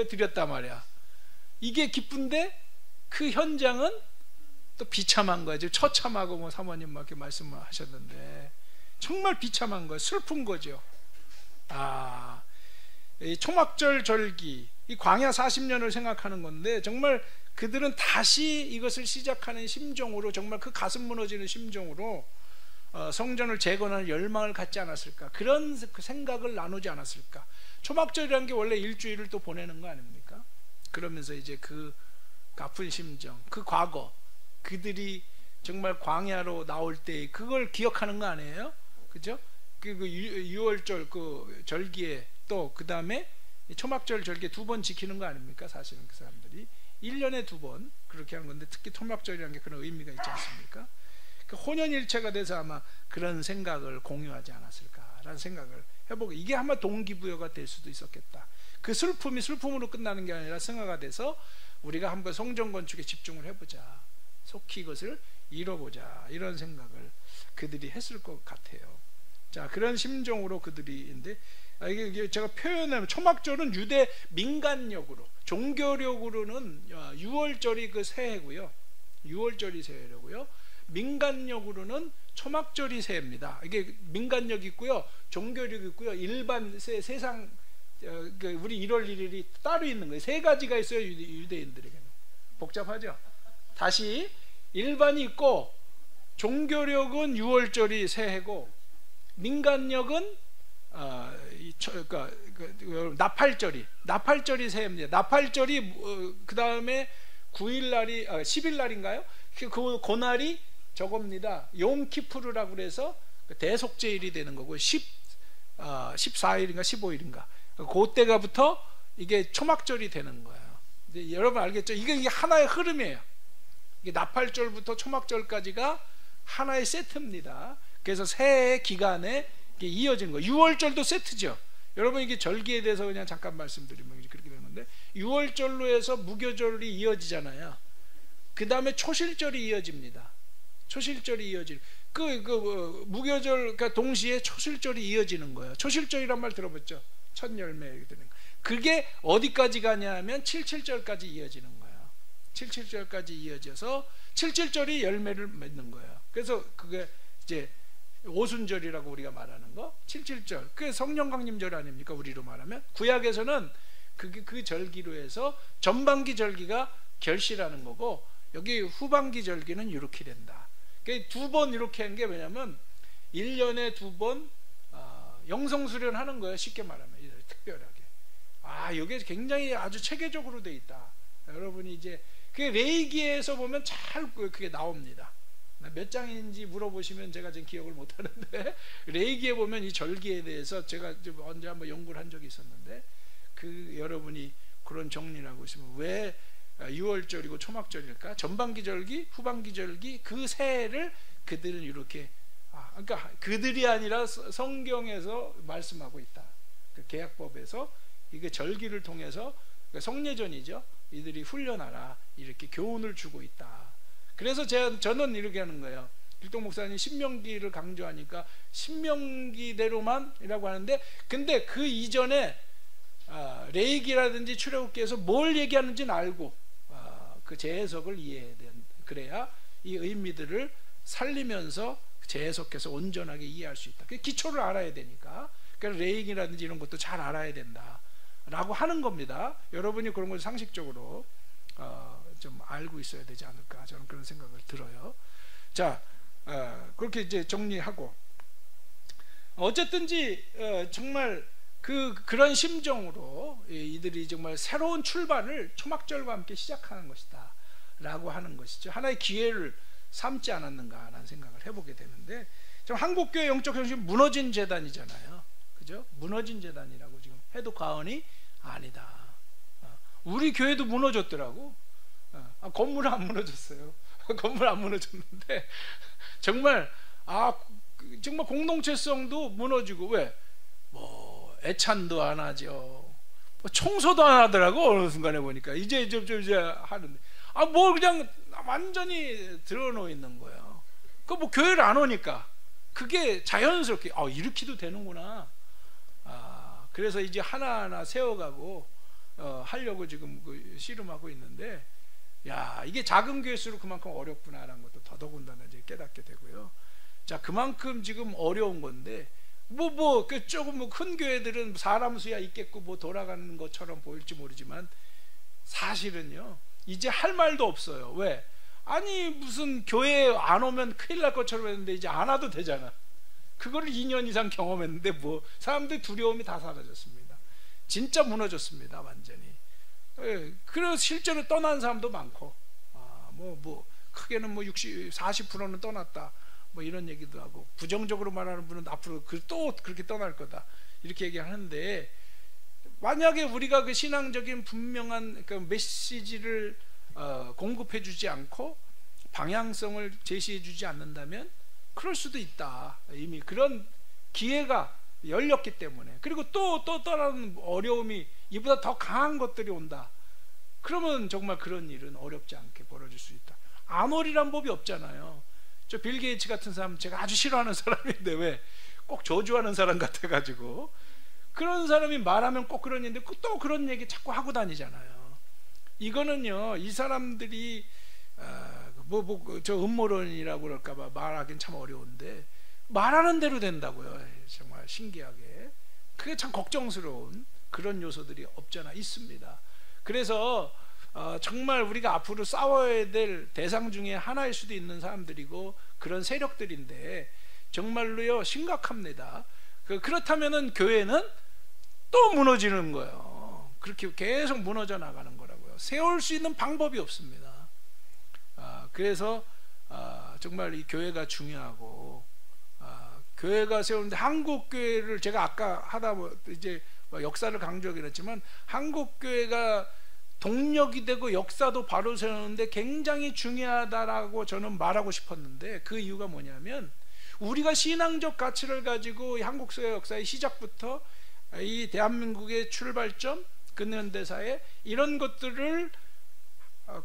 드렸단 말이야. 이게 기쁜데 그 현장은 또 비참한 거죠. 처참하고 뭐 사모님 막 이렇게 말씀을 하셨는데 정말 비참한 거예요. 슬픈 거죠. 이 초막절 절기, 이 광야 40년을 생각하는 건데 정말 그들은 다시 이것을 시작하는 심정으로, 정말 그 가슴 무너지는 심정으로 성전을 재건하는 열망을 갖지 않았을까, 그런 그 생각을 나누지 않았을까. 초막절이라는 게 원래 일주일을 또 보내는 거 아닙니까? 그러면서 이제 그 아픈 심정, 그 과거, 그들이 정말 광야로 나올 때 그걸 기억하는 거 아니에요? 그죠? 그 6월절 그 절기에 또 그 다음에 초막절 절기에 2번 지키는 거 아닙니까? 사실은 그 사람들이 1년에 2번 그렇게 하는 건데, 특히 초막절이라는 게 그런 의미가 있지 않습니까? 그 혼연일체가 돼서 아마 그런 생각을 공유하지 않았을까라는 생각을 해보고, 이게 아마 동기부여가 될 수도 있었겠다. 그 슬픔이 슬픔으로 끝나는 게 아니라 승화가 돼서 우리가 한번 성전 건축에 집중을 해보자, 속히 이것을 이뤄보자, 이런 생각을 그들이 했을 것 같아요. 자, 그런 심정으로 그들이인데, 이게 제가 표현하면 초막절은 유대 민간력으로, 종교력으로는 6월절이 그 새해고요. 6월절이 새해고요. 민간력으로는 초막절이 새해입니다. 이게 민간력 있고요, 종교력 있고요, 일반 세상 우리 1월 1일이 따로 있는 거예요. 세 가지가 있어요, 유대인들에게는. 복잡하죠? 다시 일반이 있고, 종교력은 6월절이 새해고, 민간력은 나팔절이 새해입니다. 나팔절이 그 다음에 9일날이 10일날인가요? 그 날이 저겁니다. 욤키푸르라고 그래서 대속죄일이 되는 거고, 14일인가 15일인가 그때가부터 이게 초막절이 되는 거예요. 여러분 알겠죠? 이게 하나의 흐름이에요. 이게 나팔절부터 초막절까지가 하나의 세트입니다. 그래서 새해 기간에 이게 이어지는 거예요. 6월절도 세트죠. 여러분, 이게 절기에 대해서 그냥 잠깐 말씀드리면 그렇게 되는 건데, 6월절로 해서 무교절이 이어지잖아요. 그 다음에 초실절이 이어집니다. 초실절이 이어지는 무교절, 그러니까 동시에 초실절이 이어지는 거예요. 초실절이란 말 들어봤죠? 첫 열매 되는 거. 그게 어디까지 가냐 하면 77절까지 이어지는 거예요. 77절까지 이어져서 77절이 열매를 맺는 거예요. 그래서 그게 이제 오순절이라고 우리가 말하는 거, 77절, 그게 성령 강림절 아닙니까? 우리로 말하면. 구약에서는 그 절기로 해서 전반기 절기가 결실하는 거고, 여기 후반기 절기는 이렇게 된다. 그러니까 2번 이렇게 한 게 왜냐면 1년에 2번 영성수련 하는 거예요. 쉽게 말하면 특별하게. 이게 굉장히 아주 체계적으로 돼 있다. 여러분이 이제 그 레이기에서 보면 잘 그게 나옵니다. 몇 장인지 물어보시면 제가 지금 기억을 못 하는데, 레이기에 보면 이 절기에 대해서 제가 언제 한번 연구를 한 적이 있었는데, 그 여러분이 그런 정리를 하고 있으면 왜 6월절이고 초막절일까? 전반기 절기, 후반기 절기, 그 새해를 그들은 이렇게 그러니까 그들이 아니라 성경에서 말씀하고 있다. 그 계약법에서 이게 절기를 통해서 성례전이죠. 이들이 훈련하라, 이렇게 교훈을 주고 있다. 그래서 저는 이렇게 하는 거예요. 길동 목사님 신명기를 강조하니까 신명기대로만이라고 하는데, 근데 그 이전에 레이기라든지 출애굽기에서 뭘 얘기하는지는 알고 그 재해석을 이해해야 돼. 그래야 이 의미들을 살리면서 재해석해서 온전하게 이해할 수 있다. 그 기초를 알아야 되니까. 그러니까 레이기라든지 이런 것도 잘 알아야 된다 라고 하는 겁니다. 여러분이 그런 걸 상식적으로 좀 알고 있어야 되지 않을까, 저는 그런 생각을 들어요. 자, 그렇게 이제 정리하고, 어쨌든지 정말 그런 심정으로 이들이 정말 새로운 출발을 초막절과 함께 시작하는 것이다 라고 하는 것이죠. 하나의 기회를 삼지 않았는가 라는 생각을 해보게 되는데, 지금 한국교회 영적 형식은 무너진 재단이잖아요. 그죠? 무너진 재단이라고 지금 해도 과언이 아니다. 우리 교회도 무너졌더라고. 건물은 안 무너졌어요. 건물 안 무너졌는데 정말 정말 공동체성도 무너지고, 왜? 뭐 애찬도 안 하죠. 뭐 청소도 안 하더라고. 어느 순간에 보니까 이제 하는데 뭐 그냥 완전히 드러놓여 있는 거예요. 그 뭐 교회를 안 오니까 그게 자연스럽게 이렇게도 되는구나. 그래서 이제 하나하나 세워가고 하려고 지금 그 씨름하고 있는데, 야, 이게 작은 교회일수록 그만큼 어렵구나라는 것도 더더군다나 이제 깨닫게 되고요. 자, 그만큼 지금 어려운 건데, 그 조금 큰 교회들은 사람 수야 있겠고 뭐 돌아가는 것처럼 보일지 모르지만 사실은요, 이제 할 말도 없어요. 왜? 아니, 무슨 교회 안 오면 큰일 날 것처럼 했는데 이제 안 와도 되잖아. 그거를 2년 이상 경험했는데 뭐 사람들 두려움이 다 사라졌습니다. 진짜 무너졌습니다, 완전히. 그래서 실제로 떠난 사람도 많고, 크게는 뭐 40%는 떠났다, 뭐 이런 얘기도 하고, 부정적으로 말하는 분은 앞으로 또 그렇게 떠날 거다, 이렇게 얘기하는데, 만약에 우리가 그 신앙적인 분명한 그 메시지를 공급해 주지 않고 방향성을 제시해 주지 않는다면 그럴 수도 있다. 이미 그런 기회가 열렸기 때문에. 그리고 또 다른 어려움이 이보다 더 강한 것들이 온다. 그러면 정말 그런 일은 어렵지 않게 벌어질 수 있다. 안 오리란 법이 없잖아요. 저 빌 게이츠 같은 사람 제가 아주 싫어하는 사람인데 왜 꼭 저주하는 사람 같아가지고, 그런 사람이 말하면 꼭 그런 얘기인데 또 그런 얘기 자꾸 하고 다니잖아요. 이거는요, 이 사람들이 저 음모론이라고 그럴까봐 말하긴 참 어려운데 말하는 대로 된다고요. 정말 신기하게. 그게 참 걱정스러운 그런 요소들이 없잖아 있습니다. 그래서 정말 우리가 앞으로 싸워야 될 대상 중에 하나일 수도 있는 사람들이고 그런 세력들인데 정말로요 심각합니다. 그렇다면은 교회는 또 무너지는 거예요. 그렇게 계속 무너져 나가는 거라고요. 세울 수 있는 방법이 없습니다. 그래서 정말 이 교회가 중요하고, 교회가 세우는데 한국 교회를 제가 아까 이제 역사를 강조하긴 했지만 한국 교회가 동력이 되고 역사도 바로 세우는데 굉장히 중요하다라고 저는 말하고 싶었는데, 그 이유가 뭐냐면 우리가 신앙적 가치를 가지고 한국 사회 역사의 시작부터 이 대한민국의 출발점, 근현대사에 이런 것들을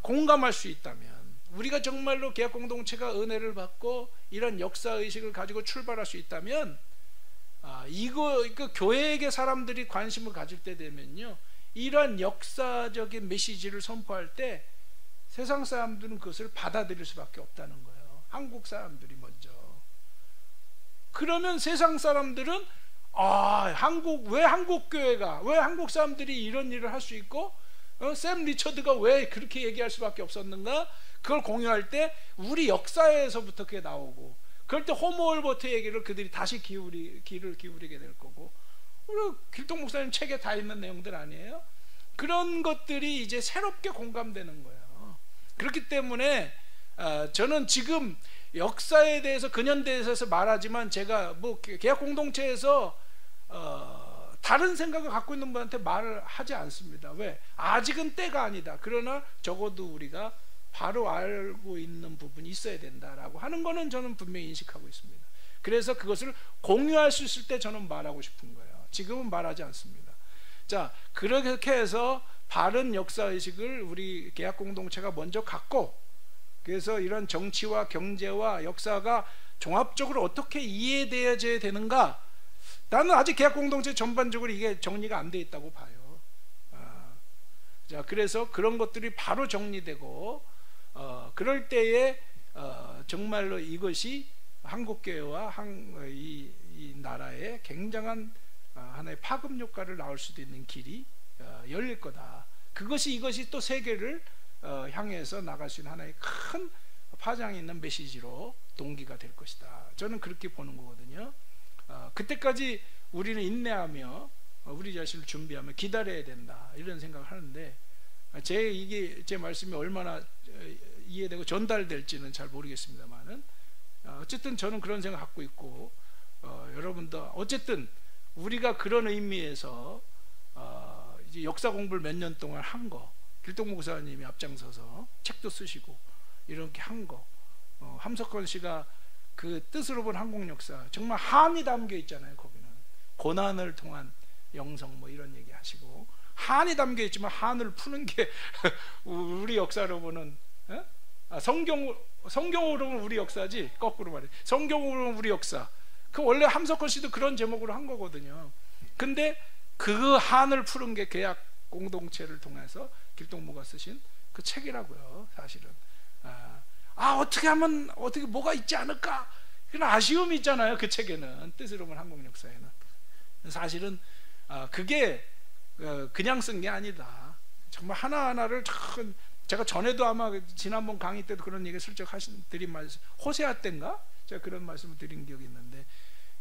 공감할 수 있다면, 우리가 정말로 개혁공동체가 은혜를 받고 이런 역사의식을 가지고 출발할 수 있다면, 이거 교회에게 사람들이 관심을 가질 때 되면요, 이런 역사적인 메시지를 선포할 때 세상 사람들은 그것을 받아들일 수밖에 없다는 거예요. 한국 사람들이 먼저. 그러면 세상 사람들은 왜 한국 교회가, 왜 한국 사람들이 이런 일을 할 수 있고 샘 리처드가 왜 그렇게 얘기할 수밖에 없었는가, 그걸 공유할 때 우리 역사에서부터 그게 나오고, 그럴 때 호모올버트 얘기를 그들이 다시 귀를 기울이게 될 거고, 우리 길동 목사님 책에 다 있는 내용들 아니에요? 그런 것들이 이제 새롭게 공감되는 거예요. 그렇기 때문에 저는 지금 역사에 대해서 근현대에서 말하지만 제가 뭐 개혁 공동체에서 다른 생각을 갖고 있는 분한테 말을 하지 않습니다. 왜? 아직은 때가 아니다. 그러나 적어도 우리가 바로 알고 있는 부분이 있어야 된다라고 하는 거는 저는 분명히 인식하고 있습니다. 그래서 그것을 공유할 수 있을 때 저는 말하고 싶은 거예요. 지금은 말하지 않습니다. 자, 그렇게 해서 바른 역사의식을 우리 개혁 공동체가 먼저 갖고, 그래서 이런 정치와 경제와 역사가 종합적으로 어떻게 이해되어져야 되는가, 나는 아직 개혁 공동체 전반적으로 이게 정리가 안 돼 있다고 봐요. 자, 그래서 그런 것들이 바로 정리되고, 그럴 때에 정말로 이것이 한국교회와 이 나라에 굉장한 하나의 파급 효과를 낳을 수도 있는 길이 열릴 거다. 이것이 또 세계를 향해서 나갈 수 있는 하나의 큰 파장이 있는 메시지로 동기가 될 것이다. 저는 그렇게 보는 거거든요. 그때까지 우리는 인내하며 우리 자신을 준비하며 기다려야 된다, 이런 생각을 하는데, 제 말씀이 얼마나 이해되고 전달될지는 잘 모르겠습니다만은, 어쨌든 저는 그런 생각 갖고 있고, 여러분도 어쨌든 우리가 그런 의미에서 이제 역사 공부를 몇 년 동안 한 거, 길동 목사님이 앞장서서 책도 쓰시고 이렇게 한 거, 함석헌 씨가 그 뜻으로 본 한국 역사, 정말 한이 담겨 있잖아요. 거기는 고난을 통한 영성 뭐 이런 얘기 하시고, 한이 담겨 있지만 한을 푸는 게 우리 역사로 보는, 성경으로 보면 우리 역사지, 거꾸로 말해. 성경으로 보면 우리 역사. 그 원래 함석헌 씨도 그런 제목으로 한 거거든요. 근데 그 한을 푸는 게 개혁 공동체를 통해서 길동무가 쓰신 그 책이라고요. 사실은 어떻게 하면 어떻게 뭐가 있지 않을까 그런 아쉬움이 있잖아요. 그 책에는 뜻을 보면 한국 역사에는 사실은 그게 그냥 쓴 게 아니다. 정말 하나하나를 제가 전에도 아마 지난번 강의 때도 그런 얘기 슬쩍 드린 말씀 호세아 때인가 제가 그런 말씀을 드린 기억이 있는데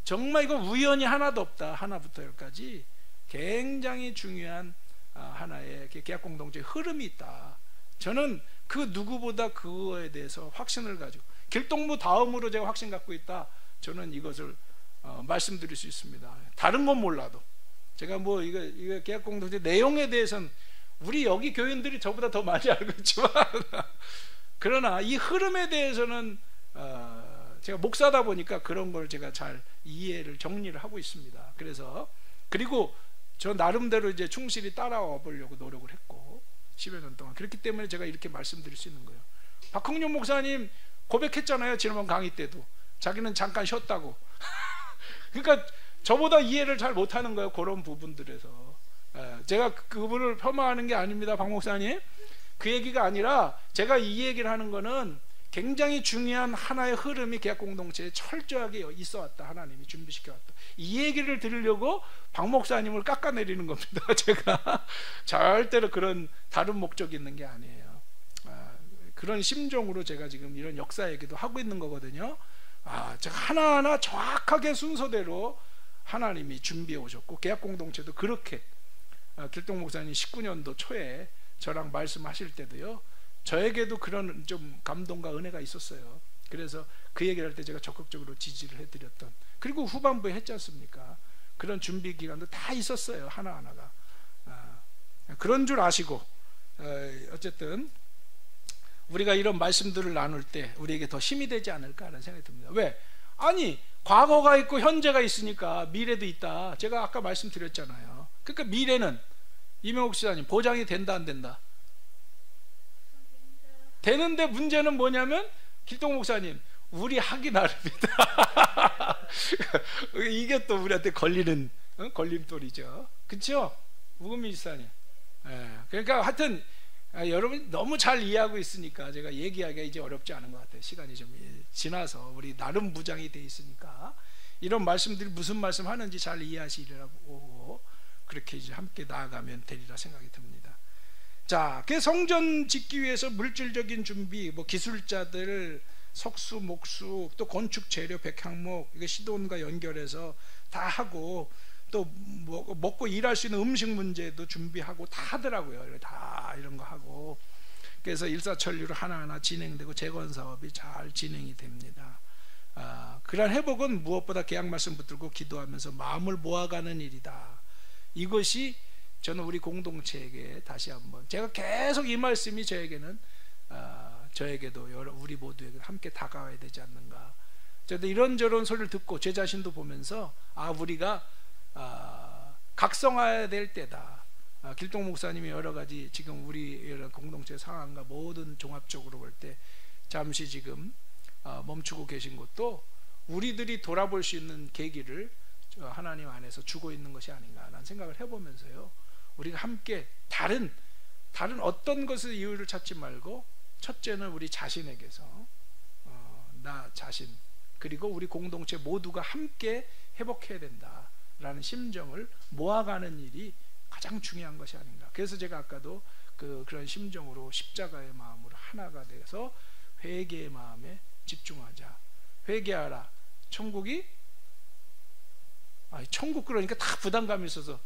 정말 이거 우연이 하나도 없다. 하나부터 열까지 굉장히 중요한 하나의 계약공동체의 흐름이 있다. 저는 그 누구보다 그거에 대해서 확신을 가지고 길동무 다음으로 제가 확신 갖고 있다. 저는 이것을 말씀드릴 수 있습니다. 다른 건 몰라도 제가 뭐 이거 계약공동체 내용에 대해서는 우리 여기 교인들이 저보다 더 많이 알고 있지만 그러나 이 흐름에 대해서는 제가 목사다 보니까 그런 걸 제가 잘 이해를 정리를 하고 있습니다. 그리고 저 나름대로 이제 충실히 따라와 보려고 노력을 했고 10여 년 동안 그렇기 때문에 제가 이렇게 말씀드릴 수 있는 거예요. 박흥룡 목사님 고백했잖아요. 지난번 강의 때도 자기는 잠깐 쉬었다고. 그러니까 저보다 이해를 잘 못하는 거예요. 그런 부분들에서 제가 그분을 폄하하는 게 아닙니다. 박 목사님 그 얘기가 아니라 제가 이 얘기를 하는 거는 굉장히 중요한 하나의 흐름이 계약공동체에 철저하게 있어 왔다. 하나님이 준비시켜 왔다. 이 얘기를 들으려고 박 목사님을 깎아내리는 겁니다. 제가 절대로 그런 다른 목적이 있는 게 아니에요. 그런 심정으로 제가 지금 이런 역사 얘기도 하고 있는 거거든요. 제가 하나하나 정확하게 순서대로 하나님이 준비해 오셨고 계약공동체도 그렇게 길동 목사님 19년도 초에 저랑 말씀하실 때도요 저에게도 그런 좀 감동과 은혜가 있었어요. 그래서 그 얘기를 할 때 제가 적극적으로 지지를 해드렸던 그리고 후반부에 했지 않습니까? 그런 준비 기간도 다 있었어요. 하나하나가 그런 줄 아시고 어쨌든 우리가 이런 말씀들을 나눌 때 우리에게 더 힘이 되지 않을까 하는 생각이 듭니다. 왜? 아니 과거가 있고 현재가 있으니까 미래도 있다. 제가 아까 말씀드렸잖아요. 그러니까 미래는 이명옥 시장님 보장이 된다 안 된다? 되는데 문제는 뭐냐면 길동 목사님 우리 하기 나름이다. 이게 또 우리한테 걸리는 걸림돌이죠. 그렇죠? 우금미 지사님. 그러니까 하여튼 여러분 너무 잘 이해하고 있으니까 제가 얘기하기가 이제 어렵지 않은 것 같아요. 시간이 좀 지나서 우리 나름 무장이 돼 있으니까 이런 말씀들이 무슨 말씀 하는지 잘 이해하시려고 그렇게 이제 함께 나아가면 되리라 생각이 듭니다. 자, 그 성전 짓기 위해서 물질적인 준비, 뭐 기술자들, 석수, 목수, 또 건축 재료 100항목, 이거 시돈과 연결해서 다 하고 또 뭐 먹고 일할 수 있는 음식 문제도 준비하고 다 하더라고요. 다 이런 거 하고 그래서 일사천리로 하나하나 진행되고 재건 사업이 잘 진행이 됩니다. 그러한 회복은 무엇보다 계약 말씀 붙들고 기도하면서 마음을 모아가는 일이다. 이것이 저는 우리 공동체에게 다시 한번 제가 계속 이 말씀이 저에게는 저에게도 우리 모두에게 함께 다가와야 되지 않는가. 저도 이런저런 소리를 듣고 제 자신도 보면서 우리가 각성해야 될 때다. 길동 목사님이 여러 가지 지금 우리 공동체 상황과 모든 종합적으로 볼 때 잠시 지금 멈추고 계신 것도 우리들이 돌아볼 수 있는 계기를 하나님 안에서 주고 있는 것이 아닌가라는 생각을 해보면서요. 우리가 함께 다른 어떤 것의 이유를 찾지 말고 첫째는 우리 자신에게서 나 자신 그리고 우리 공동체 모두가 함께 회복해야 된다라는 심정을 모아가는 일이 가장 중요한 것이 아닌가. 그래서 제가 아까도 그런 심정으로 십자가의 마음으로 하나가 돼서 회개의 마음에 집중하자. 회개하라. 천국이 천국 그러니까 다 부담감이 있어서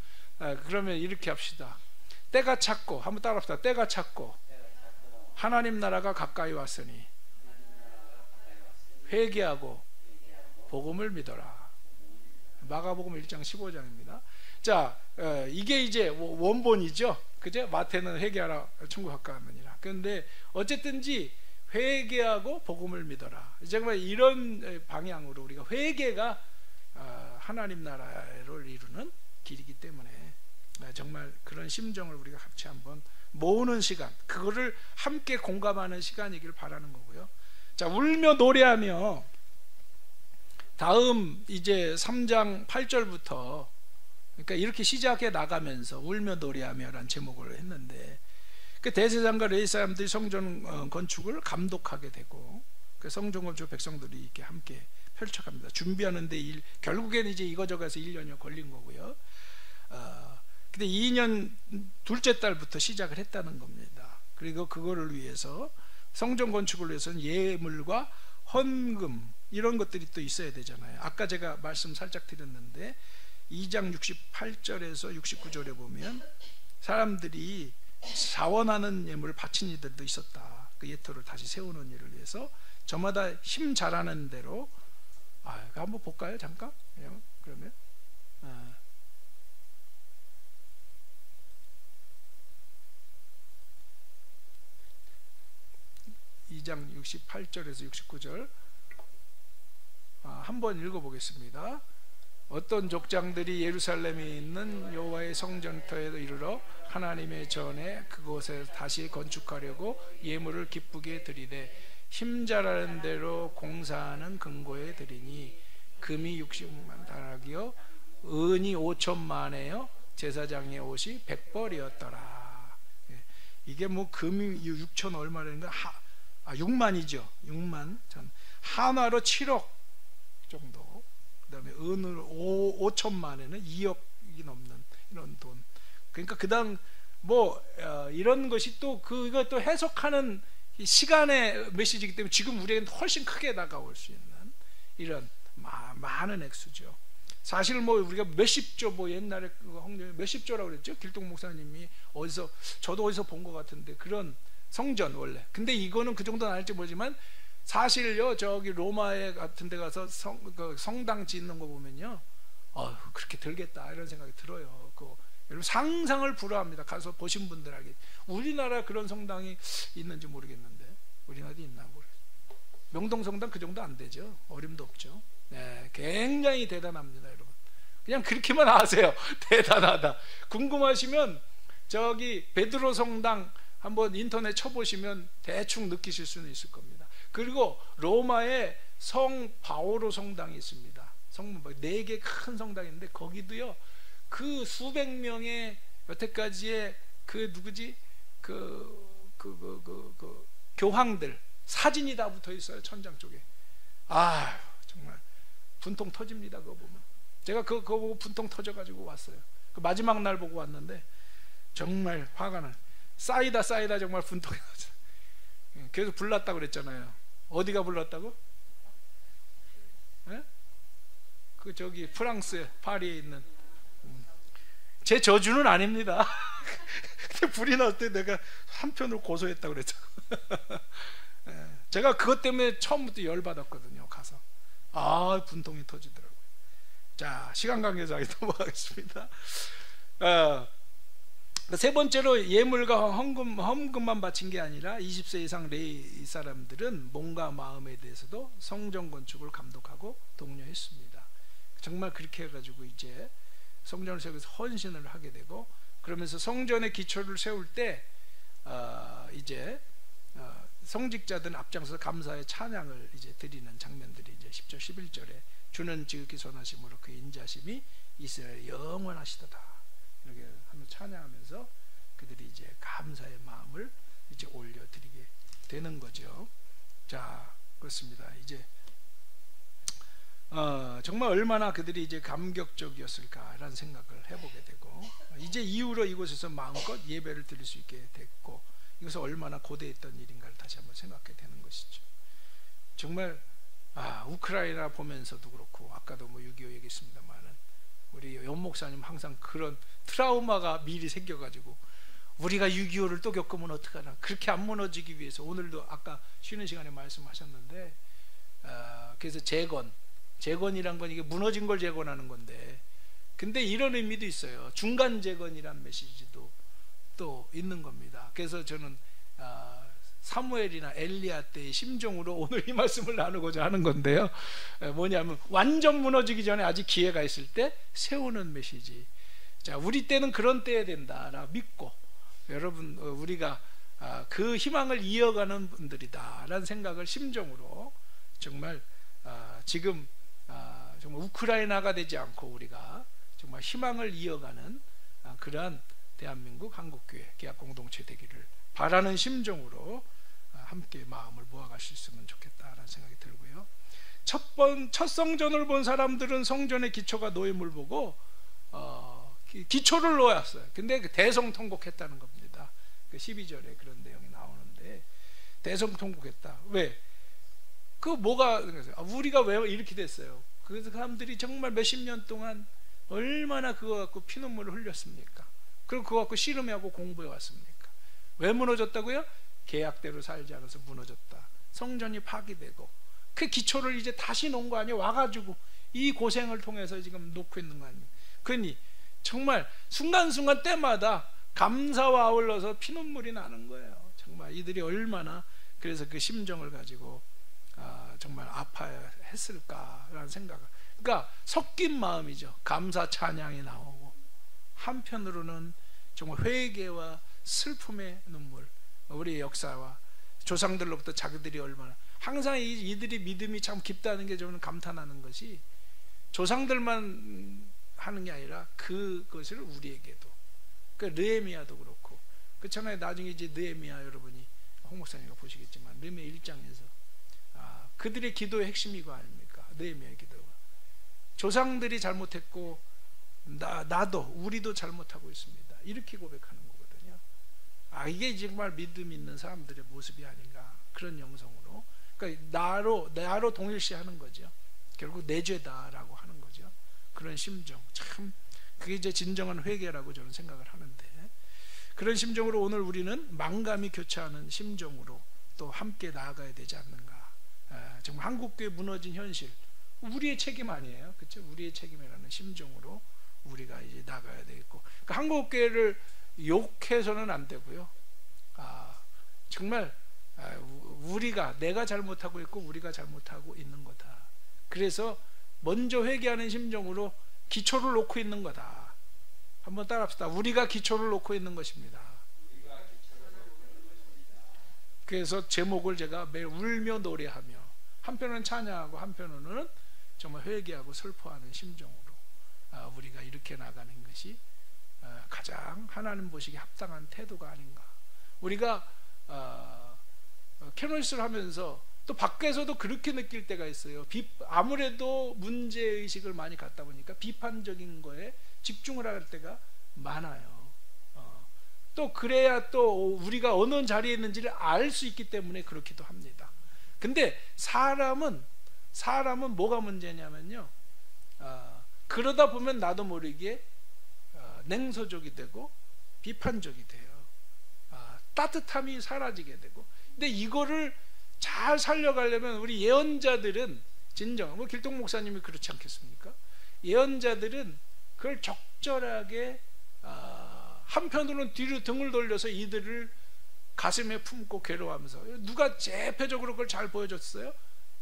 그러면 이렇게 합시다. 때가 찼고 한번 따라합시다. 때가 찼고 하나님 나라가 가까이 왔으니 회개하고 복음을 믿어라. 마가복음 1장 15장입니다. 자, 이게 이제 원본이죠. 그죠? 마태는 회개하라 천국 가까웠느니라. 그런데 어쨌든지 회개하고 복음을 믿어라. 정말 이런 방향으로 우리가 회개가 하나님 나라를 이루는 길이기 때문에 정말 그런 심정을 우리가 같이 한번 모으는 시간, 그거를 함께 공감하는 시간이길 바라는 거고요. 자, 울며 노래하며 다음 이제 3장 8절부터 그러니까 이렇게 시작해 나가면서 울며 노래하며라는 제목을 했는데, 그 대제사장과 레위 사람들이 성전 건축을 감독하게 되고, 그 성전 건축 백성들이 이렇게 함께 펼쳐갑니다. 준비하는데 결국에는 이제 이거저거해서 1년이 걸린 거고요. 근데 2년 둘째 달부터 시작을 했다는 겁니다. 그리고 그거를 위해서 성전 건축을 위해서는 예물과 헌금 이런 것들이 또 있어야 되잖아요. 아까 제가 말씀 살짝 드렸는데 2장 68절에서 69절에 보면 사람들이 자원하는 예물을 바친 이들도 있었다. 그 예토를 다시 세우는 일을 위해서 저마다 힘 잘하는 대로, 한번 볼까요? 잠깐. 그러면 2장 68절에서 69절 한번 읽어보겠습니다. 어떤 족장들이 예루살렘에 있는 여호와의 성전터에도 이르러 하나님의 전에 그곳에 다시 건축하려고 예물을 기쁘게 드리되 힘 잘하는 대로 공사하는 금고에 드리니 금이 60만 다락이요 은이 5천만에요 제사장의 옷이 100벌이었더라. 이게 뭐 금이 6천 얼마라는 6만이죠. 6만 전 한화로 7억 정도, 그 다음에 은으로 5천만에는 2억이 넘는 이런 돈. 그러니까 그 다음 이런 것이 또 그거 또 해석하는 시간의 메시지이기 때문에 지금 우리에게는 훨씬 크게 다가올 수 있는 이런 많은 액수죠. 사실 우리가 몇십조, 옛날에 몇십조라고 그랬죠. 길동 목사님이 저도 어디서 본 것 같은데, 그런 성전 원래. 근데 이거는 그 정도는 아닐지 모르지만 사실요, 저기 로마에 같은 데 가서 성당 짓는 거 보면요, 그렇게 들겠다 이런 생각이 들어요. 여러분 상상을 불허합니다. 가서 보신 분들에게. 우리나라 그런 성당이 있는지 모르겠는데, 우리나라도 있나 모르겠어요. 명동성당 그 정도 안 되죠. 어림도 없죠. 네, 굉장히 대단합니다, 여러분. 그냥 그렇게만 아세요. 대단하다. 궁금하시면 저기 베드로 성당 한번 인터넷 쳐보시면 대충 느끼실 수는 있을 겁니다. 그리고 로마에 성 바오로 성당이 있습니다. 4개 큰 성당인데 거기도요, 그 수백 명의 여태까지의 교황들 사진이 다 붙어 있어요, 천장 쪽에. 정말 분통 터집니다. 그거 보면. 제가 그거 보고 분통 터져가지고 왔어요. 그 마지막 날 보고 왔는데 정말 화가 나요. 쌓이다 정말 분통이 나죠. 그래서 불났다고 그랬잖아요. 어디가 불났다고? 네? 그 저기 프랑스 파리에 있는, 제 저주는 아닙니다. 근데 불이 날 때 내가 한편으로 고소했다고 그랬죠. 제가 그것 때문에 처음부터 열받았거든요. 가서 분통이 터지더라고요. 자, 시간 관계상 넘어가겠습니다. 세 번째로 예물과 헌금만 바친 게 아니라 20세 이상 레위 사람들은 몸과 마음에 대해서도 성전 건축을 감독하고 독려했습니다. 정말 그렇게 해가지고 이제 성전을 세우면서 헌신을 하게 되고, 그러면서 성전의 기초를 세울 때 이제 성직자들은 앞장서서 감사의 찬양을 이제 드리는 장면들이 이제 10절 11절에 주는 지극히 선하심으로 그의 인자심이 이스라엘 영원하시도다 이렇게 하며 찬양하면서 그들이 이제 감사의 마음을 이제 올려드리게 되는 거죠. 자, 그렇습니다. 이제 정말 얼마나 그들이 이제 감격적이었을까라는 생각을 해보게 되고, 이제 이후로 이곳에서 마음껏 예배를 드릴 수 있게 됐고, 이것은 얼마나 고대했던 일인가를 다시 한번 생각하게 되는 것이죠. 정말 우크라이나 보면서도 그렇고, 아까도 6.25 얘기했습니다만은 우리 연 목사님 항상 그런 트라우마가 미리 생겨가지고 우리가 6.25를 또 겪으면 어떡하나, 그렇게 안 무너지기 위해서 오늘도 아까 쉬는 시간에 말씀하셨는데, 그래서 재건이란 건 이게 무너진 걸 재건하는 건데, 근데 이런 의미도 있어요. 중간 재건이란 메시지도 또 있는 겁니다. 그래서 저는 사무엘이나 엘리야 때의 심정으로 오늘 이 말씀을 나누고자 하는 건데요, 뭐냐면 완전 무너지기 전에 아직 기회가 있을 때 세우는 메시지. 자, 우리 때는 그런 때야 된다라 믿고, 여러분 우리가 그 희망을 이어가는 분들이다라는 생각을 심정으로 정말 지금 정말 우크라이나가 되지 않고 우리가 정말 정말 희망을 이어가는 그러한 대한민국 한국교회 계약 공동체 되기를 바라는 심정으로 함께 마음을 모아갈 수 있으면 좋겠다라는 생각이 들고요. 첫 성전을 본 사람들은 성전의 기초가 노임을 보고 기초를 놓았어요. 근데 대성통곡했다는 겁니다. 그 12절에 그런 내용이 나오는데 대성통곡했다. 왜? 그 뭐가 우리가 왜 이렇게 됐어요? 그 사람들이 정말 몇십 년 동안 얼마나 그거 갖고 피눈물을 흘렸습니까? 그리고 그거 갖고 씨름하고 공부해 왔습니까? 왜 무너졌다고요? 계약대로 살지 않아서 무너졌다. 성전이 파기되고 그 기초를 이제 다시 놓은 거 아니에요? 와가지고 이 고생을 통해서 지금 놓고 있는 거 아니에요? 그러니 정말 순간순간 때마다 감사와 아울러서 피눈물이 나는 거예요. 정말 이들이 얼마나 그래서 그 심정을 가지고 정말 아파했을까라는 생각을. 그러니까 섞인 마음이죠. 감사 찬양이 나오고 한편으로는 정말 회개와 슬픔의 눈물. 우리의 역사와 조상들로부터 자기들이 얼마나 항상 이들이 믿음이 참 깊다는 게 저는 감탄하는 것이 조상들만 하는 게 아니라 그것을 우리에게도. 그러니까 느헤미야도 그렇고 그렇잖아요. 나중에 이제 느헤미야 여러분이 홍 목사님가 보시겠지만 느헤미야 1장에서 그들의 기도의 핵심이 이거 아닙니까? 느헤미야의 기도가 조상들이 잘못했고 나도 우리도 잘못하고 있습니다. 이렇게 고백하는 거거든요. 이게 정말 믿음 있는 사람들의 모습이 아닌가 그런 영성으로. 그러니까 나로 동일시하는 거죠. 결국 내 죄다라고 하는 거죠. 그런 심정 참 그게 이제 진정한 회개라고 저는 생각을 하는데 그런 심정으로 오늘 우리는 만감이 교차하는 심정으로 또 함께 나아가야 되지 않는가. 정말 한국교회 무너진 현실 우리의 책임 아니에요, 그렇죠? 우리의 책임이라는 심정으로 우리가 이제 나가야 되겠고 그러니까 한국교회를 욕해서는 안 되고요. 정말 내가 잘못하고 있고 우리가 잘못하고 있는 거다. 그래서 먼저 회개하는 심정으로 기초를 놓고 있는 거다. 한번 따라합시다. 우리가 기초를 놓고 있는 것입니다. 그래서 제목을 제가 매일 울며 노래하며 한편은 찬양하고 한편으로는 정말 회개하고 슬퍼하는 심정으로 우리가 이렇게 나가는 것이 가장 하나님 보시기에 합당한 태도가 아닌가. 우리가 캐노니스를 하면서 또 밖에서도 그렇게 느낄 때가 있어요. 아무래도 문제의식을 많이 갖다 보니까 비판적인 거에 집중을 할 때가 많아요. 또 그래야 또 우리가 어느 자리에 있는지를 알 수 있기 때문에 그렇기도 합니다. 근데 사람은 뭐가 문제냐면요, 그러다 보면 나도 모르게 냉소적이 되고 비판적이 돼요. 따뜻함이 사라지게 되고. 근데 이거를 잘 살려가려면 우리 예언자들은 진정, 길동 목사님이 그렇지 않겠습니까? 예언자들은 그걸 적절하게 한편으로는 뒤로 등을 돌려서 이들을 가슴에 품고 괴로워하면서. 누가 대표적으로 그걸 잘 보여줬어요?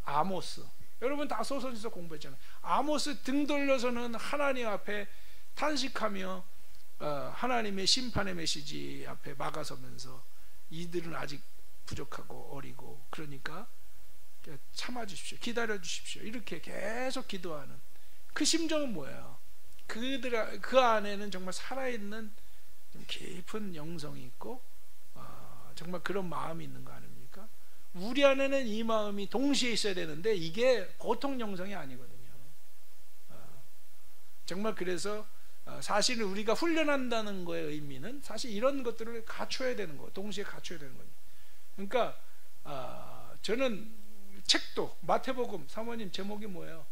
아모스. 여러분 다 소설에서 공부했잖아요. 아모스 등 돌려서는 하나님 앞에 탄식하며 하나님의 심판의 메시지 앞에 막아서면서 이들은 아직 부족하고 어리고 그러니까 참아주십시오, 기다려주십시오, 이렇게 계속 기도하는 그 심정은 뭐예요? 그 안에는 정말 살아있는 좀 깊은 영성이 있고 정말 그런 마음이 있는 거 아닙니까? 우리 안에는 이 마음이 동시에 있어야 되는데 이게 보통 영성이 아니거든요. 정말 그래서 사실은 우리가 훈련한다는 거의 의미는 사실 이런 것들을 갖춰야 되는 거예요. 동시에 갖춰야 되는 거예요. 그러니까 저는 책도 마태복음 사모님 제목이 뭐예요?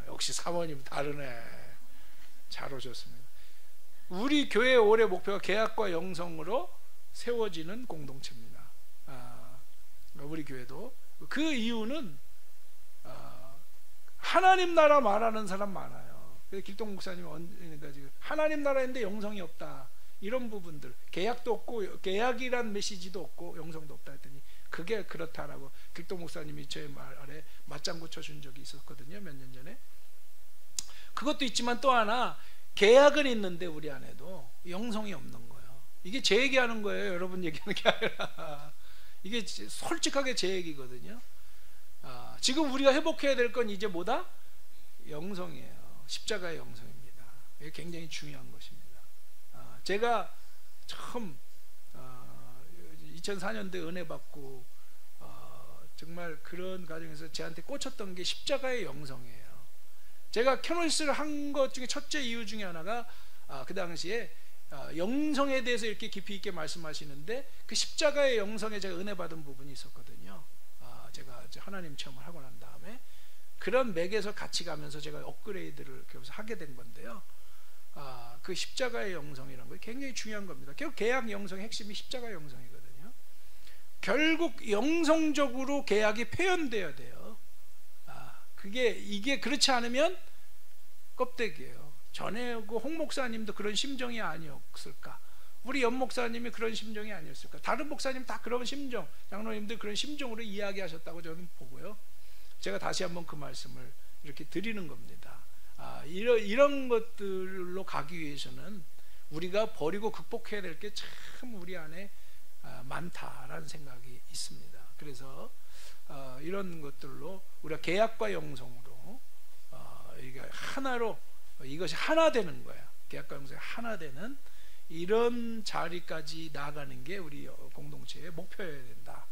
역시 사모님 다르네. 잘 오셨습니다. 우리 교회 올해 목표가 계약과 영성으로 세워지는 공동체입니다. 우리 교회도 그 이유는 하나님 나라 말하는 사람 많아요. 그래서 길동 목사님이 그러니까 지금 하나님 나라인데 영성이 없다, 이런 부분들, 계약도 없고 계약이란 메시지도 없고 영성도 없다 했더니 그게 그렇다라고 길동 목사님이 제 말에 맞장구 쳐준 적이 있었거든요, 몇 년 전에. 그것도 있지만 또 하나, 계약은 있는데 우리 안에도 영성이 없는 거예요. 이게 제 얘기하는 거예요, 여러분 얘기하는 게 아니라. 이게 솔직하게 제 얘기거든요. 지금 우리가 회복해야 될 건 이제 뭐다? 영성이에요. 십자가의 영성입니다. 이게 굉장히 중요한 것입니다. 제가 처음 2004년도에 은혜 받고 정말 그런 과정에서 저한테 꽂혔던 게 십자가의 영성이에요. 제가 캐노시스를 한 것 중에 첫째 이유 중에 하나가 그 당시에 영성에 대해서 이렇게 깊이 있게 말씀하시는데 그 십자가의 영성에 제가 은혜 받은 부분이 있었거든요. 제가 하나님 체험을 하고 난 다음에 그런 맥에서 같이 가면서 제가 업그레이드를 계속 하게 된 건데요. 그 십자가의 영성이라는 거 굉장히 중요한 겁니다. 결국 계약 영성의 핵심이 십자가의 영성이거든요. 결국 영성적으로 계약이 표현되어야 돼요. 이게 그렇지 않으면 껍데기예요. 전에 그 홍 목사님도 그런 심정이 아니었을까? 우리 연 목사님이 그런 심정이 아니었을까? 다른 목사님 다 그런 심정, 장로님들 그런 심정으로 이야기하셨다고 저는 보고요. 제가 다시 한번 그 말씀을 이렇게 드리는 겁니다. 이런 것들로 가기 위해서는 우리가 버리고 극복해야 될 게 참 우리 안에 많다라는 생각이 있습니다. 그래서 이런 것들로 우리가 계약과 영성으로 이게 하나로 이것이 하나 되는 거야. 계약과 영성이 하나 되는 이런 자리까지 나아가는 게 우리 공동체의 목표여야 된다.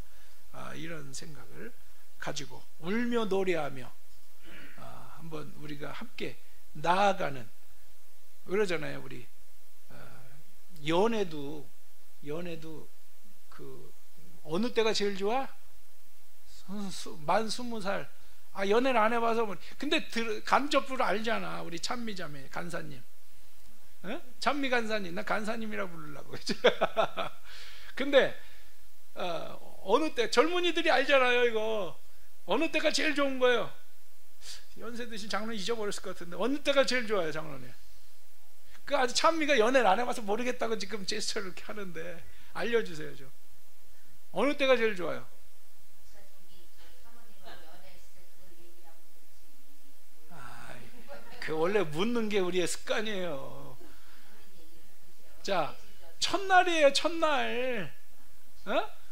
이런 생각을 가지고 울며 노래하며 한번 우리가 함께 나아가는, 그러잖아요. 우리 연애도 그 어느 때가 제일 좋아? 만 20살. 연애를 안 해봐서 근데 간접으로 알잖아. 우리 찬미자매 간사님, 찬미 간사님, 나 간사님이라 부르려고. 근데 어느 때 젊은이들이 알잖아요. 이거 어느 때가 제일 좋은 거예요? 연세 드신 장로님 잊어버렸을 것 같은데 어느 때가 제일 좋아요, 장로님? 그 아직 찬미가 연애를 안 해봐서 모르겠다고 지금 제스처를 이렇게 하는데 알려주세요. 좀 어느 때가 제일 좋아요? 그 원래 묻는 게 우리의 습관이에요. 자, 첫날이에요. 첫날.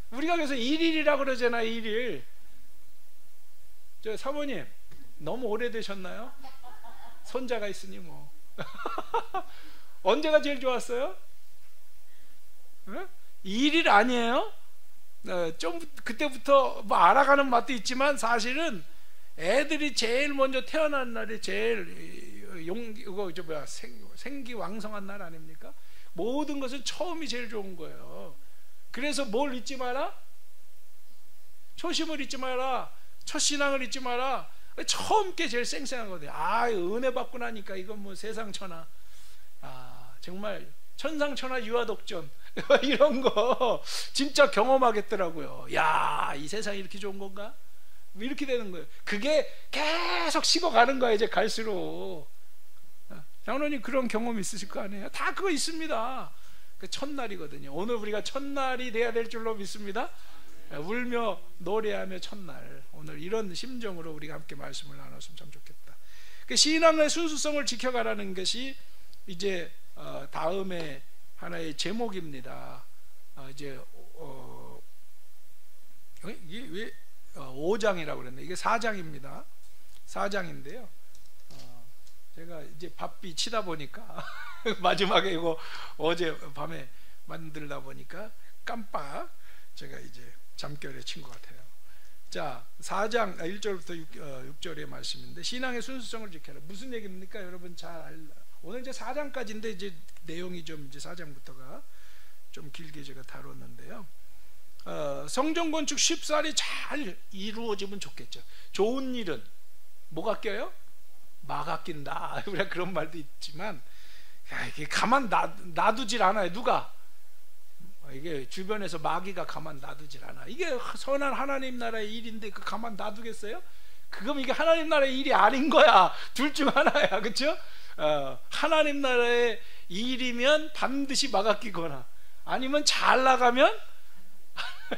우리가 그래서 1일이라고 그러잖아. 1일. 저 사모님 너무 오래되셨나요? 손자가 있으니 뭐. 언제가 제일 좋았어요? 2일 아니에요? 좀 그때부터 뭐 알아가는 맛도 있지만 사실은 애들이 제일 먼저 태어난 날이 제일 생기왕성한 날 아닙니까? 모든 것은 처음이 제일 좋은 거예요. 그래서 뭘 잊지 마라? 초심을 잊지 마라. 첫신앙을 잊지 마라. 처음 게 제일 쌩쌩하거든요. 은혜 받고 나니까 이건 뭐 세상천하, 정말 천상천하 유아독전 이런 거 진짜 경험하겠더라고요. 이 세상이 이렇게 좋은 건가? 이렇게 되는 거예요. 그게 계속 식어가는 거예요. 이제 갈수록. 장로님 그런 경험 있으실 거 아니에요? 다 그거 있습니다. 그 첫날이거든요. 오늘 우리가 첫날이 돼야 될 줄로 믿습니다. 울며 노래하며 첫날, 오늘 이런 심정으로 우리가 함께 말씀을 나눴으면 참 좋겠다. 그 신앙의 순수성을 지켜가라는 것이 이제 다음에 하나의 제목입니다. 이제 이게 왜 5장이라고 그랬네. 이게 4장입니다. 4장인데요. 제가 이제 바삐 치다 보니까 마지막에 이거 어제 밤에 만들다 보니까 깜빡 제가 이제 잠결에 친 것 같아요. 자, 4장 1절부터 6절의 말씀인데, 신앙의 순수성을 지켜라. 무슨 얘기입니까? 여러분 오늘 이제 4장까지인데 이제 내용이 좀 이제 4장부터가 좀 길게 제가 다뤘는데요. 성전 건축 쉽사리 잘 이루어지면 좋겠죠. 좋은 일은 뭐가 껴요? 마가 낀다. 우리가 그런 말도 있지만 이게 가만 놔두질 않아요. 누가? 이게 주변에서 마귀가 가만 놔두질 않아. 이게 선한 하나님 나라의 일인데 그 가만 놔두겠어요? 그럼 이게 하나님 나라의 일이 아닌 거야. 둘 중 하나야. 그렇죠? 하나님 나라의 일이면 반드시 마가 끼거나 아니면 잘 나가면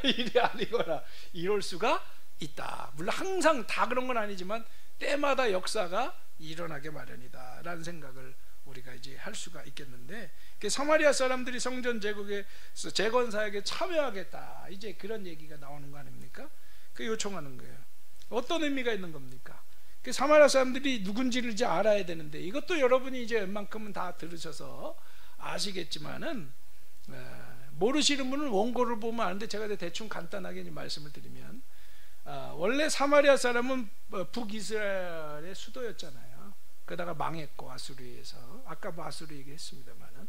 일이 아니거나 이럴 수가 있다. 물론 항상 다 그런 건 아니지만 때마다 역사가 일어나게 마련이다 라는 생각을 우리가 이제 할 수가 있겠는데, 사마리아 사람들이 성전 제국에서 재건사역에 참여하겠다, 이제 그런 얘기가 나오는 거 아닙니까? 그 요청하는 거예요. 어떤 의미가 있는 겁니까? 그 사마리아 사람들이 누군지를 이제 알아야 되는데, 이것도 여러분이 이제 웬만큼은 다 들으셔서 아시겠지만은, 모르시는 분은 원고를 보면 아는데, 제가 대충 간단하게 말씀을 드리면, 원래 사마리아 사람은 북이스라엘의 수도였잖아요. 그러다가 망했고, 아수르에서, 아까 뭐 아수르 얘기했습니다만은,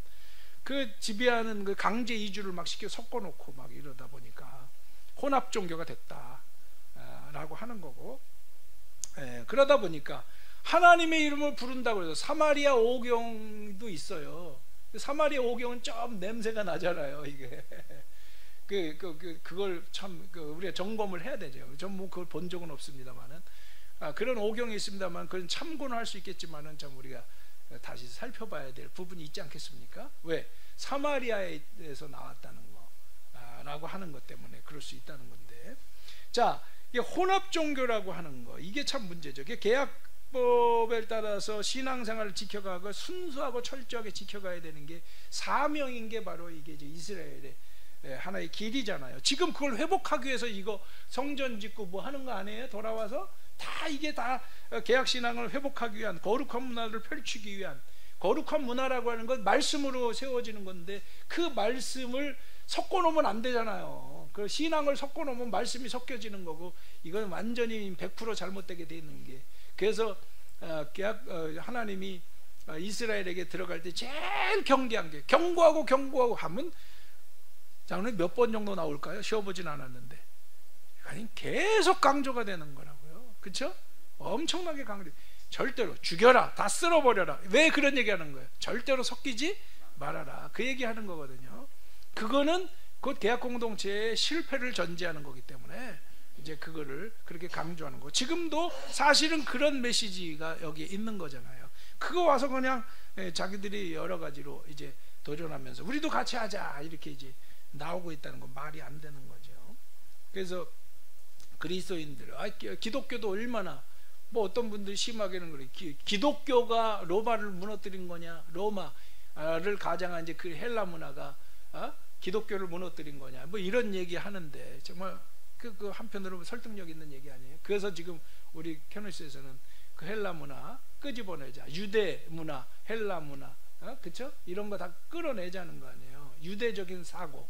그 지배하는 그 강제 이주를 막 시켜 섞어놓고 막 이러다 보니까 혼합 종교가 됐다라고 하는 거고, 그러다 보니까 하나님의 이름을 부른다고 해서 사마리아 오경도 있어요. 사마리아 오경은 좀 냄새가 나잖아요, 이게. 그걸 참 우리가 점검을 해야 되죠. 전 뭐 그걸 본 적은 없습니다만은, 그런 오경이 있습니다만, 그건 참고는 할 수 있겠지만은 참 우리가 다시 살펴봐야 될 부분이 있지 않겠습니까? 왜? 사마리아에서 나왔다는 거라고 하는 것 때문에 그럴 수 있다는 건데, 자, 이게 혼합 종교라고 하는 거, 이게 참 문제죠. 이게 계약법에 따라서 신앙생활을 지켜가고 순수하고 철저하게 지켜가야 되는 게 사명인 게 바로 이게 이제 이스라엘의 하나의 길이잖아요. 지금 그걸 회복하기 위해서 이거 성전 짓고 뭐 하는 거 아니에요? 돌아와서 다 이게 다 개혁신앙을 회복하기 위한, 거룩한 문화를 펼치기 위한, 거룩한 문화라고 하는 건 말씀으로 세워지는 건데, 그 말씀을 섞어놓으면 안 되잖아요. 그 신앙을 섞어놓으면 말씀이 섞여지는 거고, 이건 완전히 100% 잘못되게 되는 게, 그래서 하나님이 이스라엘에게 들어갈 때 제일 경계한 게, 경고하고 하면 장로님 몇 번 정도 나올까요? 쉬어보진 않았는데, 아니 계속 강조가 되는 거라고요. 그렇죠? 엄청나게 강조. 절대로 죽여라, 다 쓸어버려라. 왜 그런 얘기하는 거예요? 절대로 섞이지 말아라, 그 얘기하는 거거든요. 그거는 곧 계약 공동체의 실패를 전제하는 거기 때문에 이제 그거를 그렇게 강조하는 거. 지금도 사실은 그런 메시지가 여기에 있는 거잖아요. 그거 와서 그냥 자기들이 여러 가지로 이제 도전하면서 우리도 같이 하자 이렇게 이제 나오고 있다는 건 말이 안 되는 거죠. 그래서 그리스도인들, 기독교도 얼마나, 뭐 어떤 분들이 심하게는 그래, 기독교가 로마를 무너뜨린 거냐, 로마를 가장한 이제 그 헬라 문화가 기독교를 무너뜨린 거냐, 뭐 이런 얘기 하는데, 정말 그 한편으로 설득력 있는 얘기 아니에요? 그래서 지금 우리 캐노시스에서는 그 헬라 문화 끄집어내자, 유대 문화, 헬라 문화, 그쵸? 이런 거 다 끌어내자는 거 아니에요? 유대적인 사고,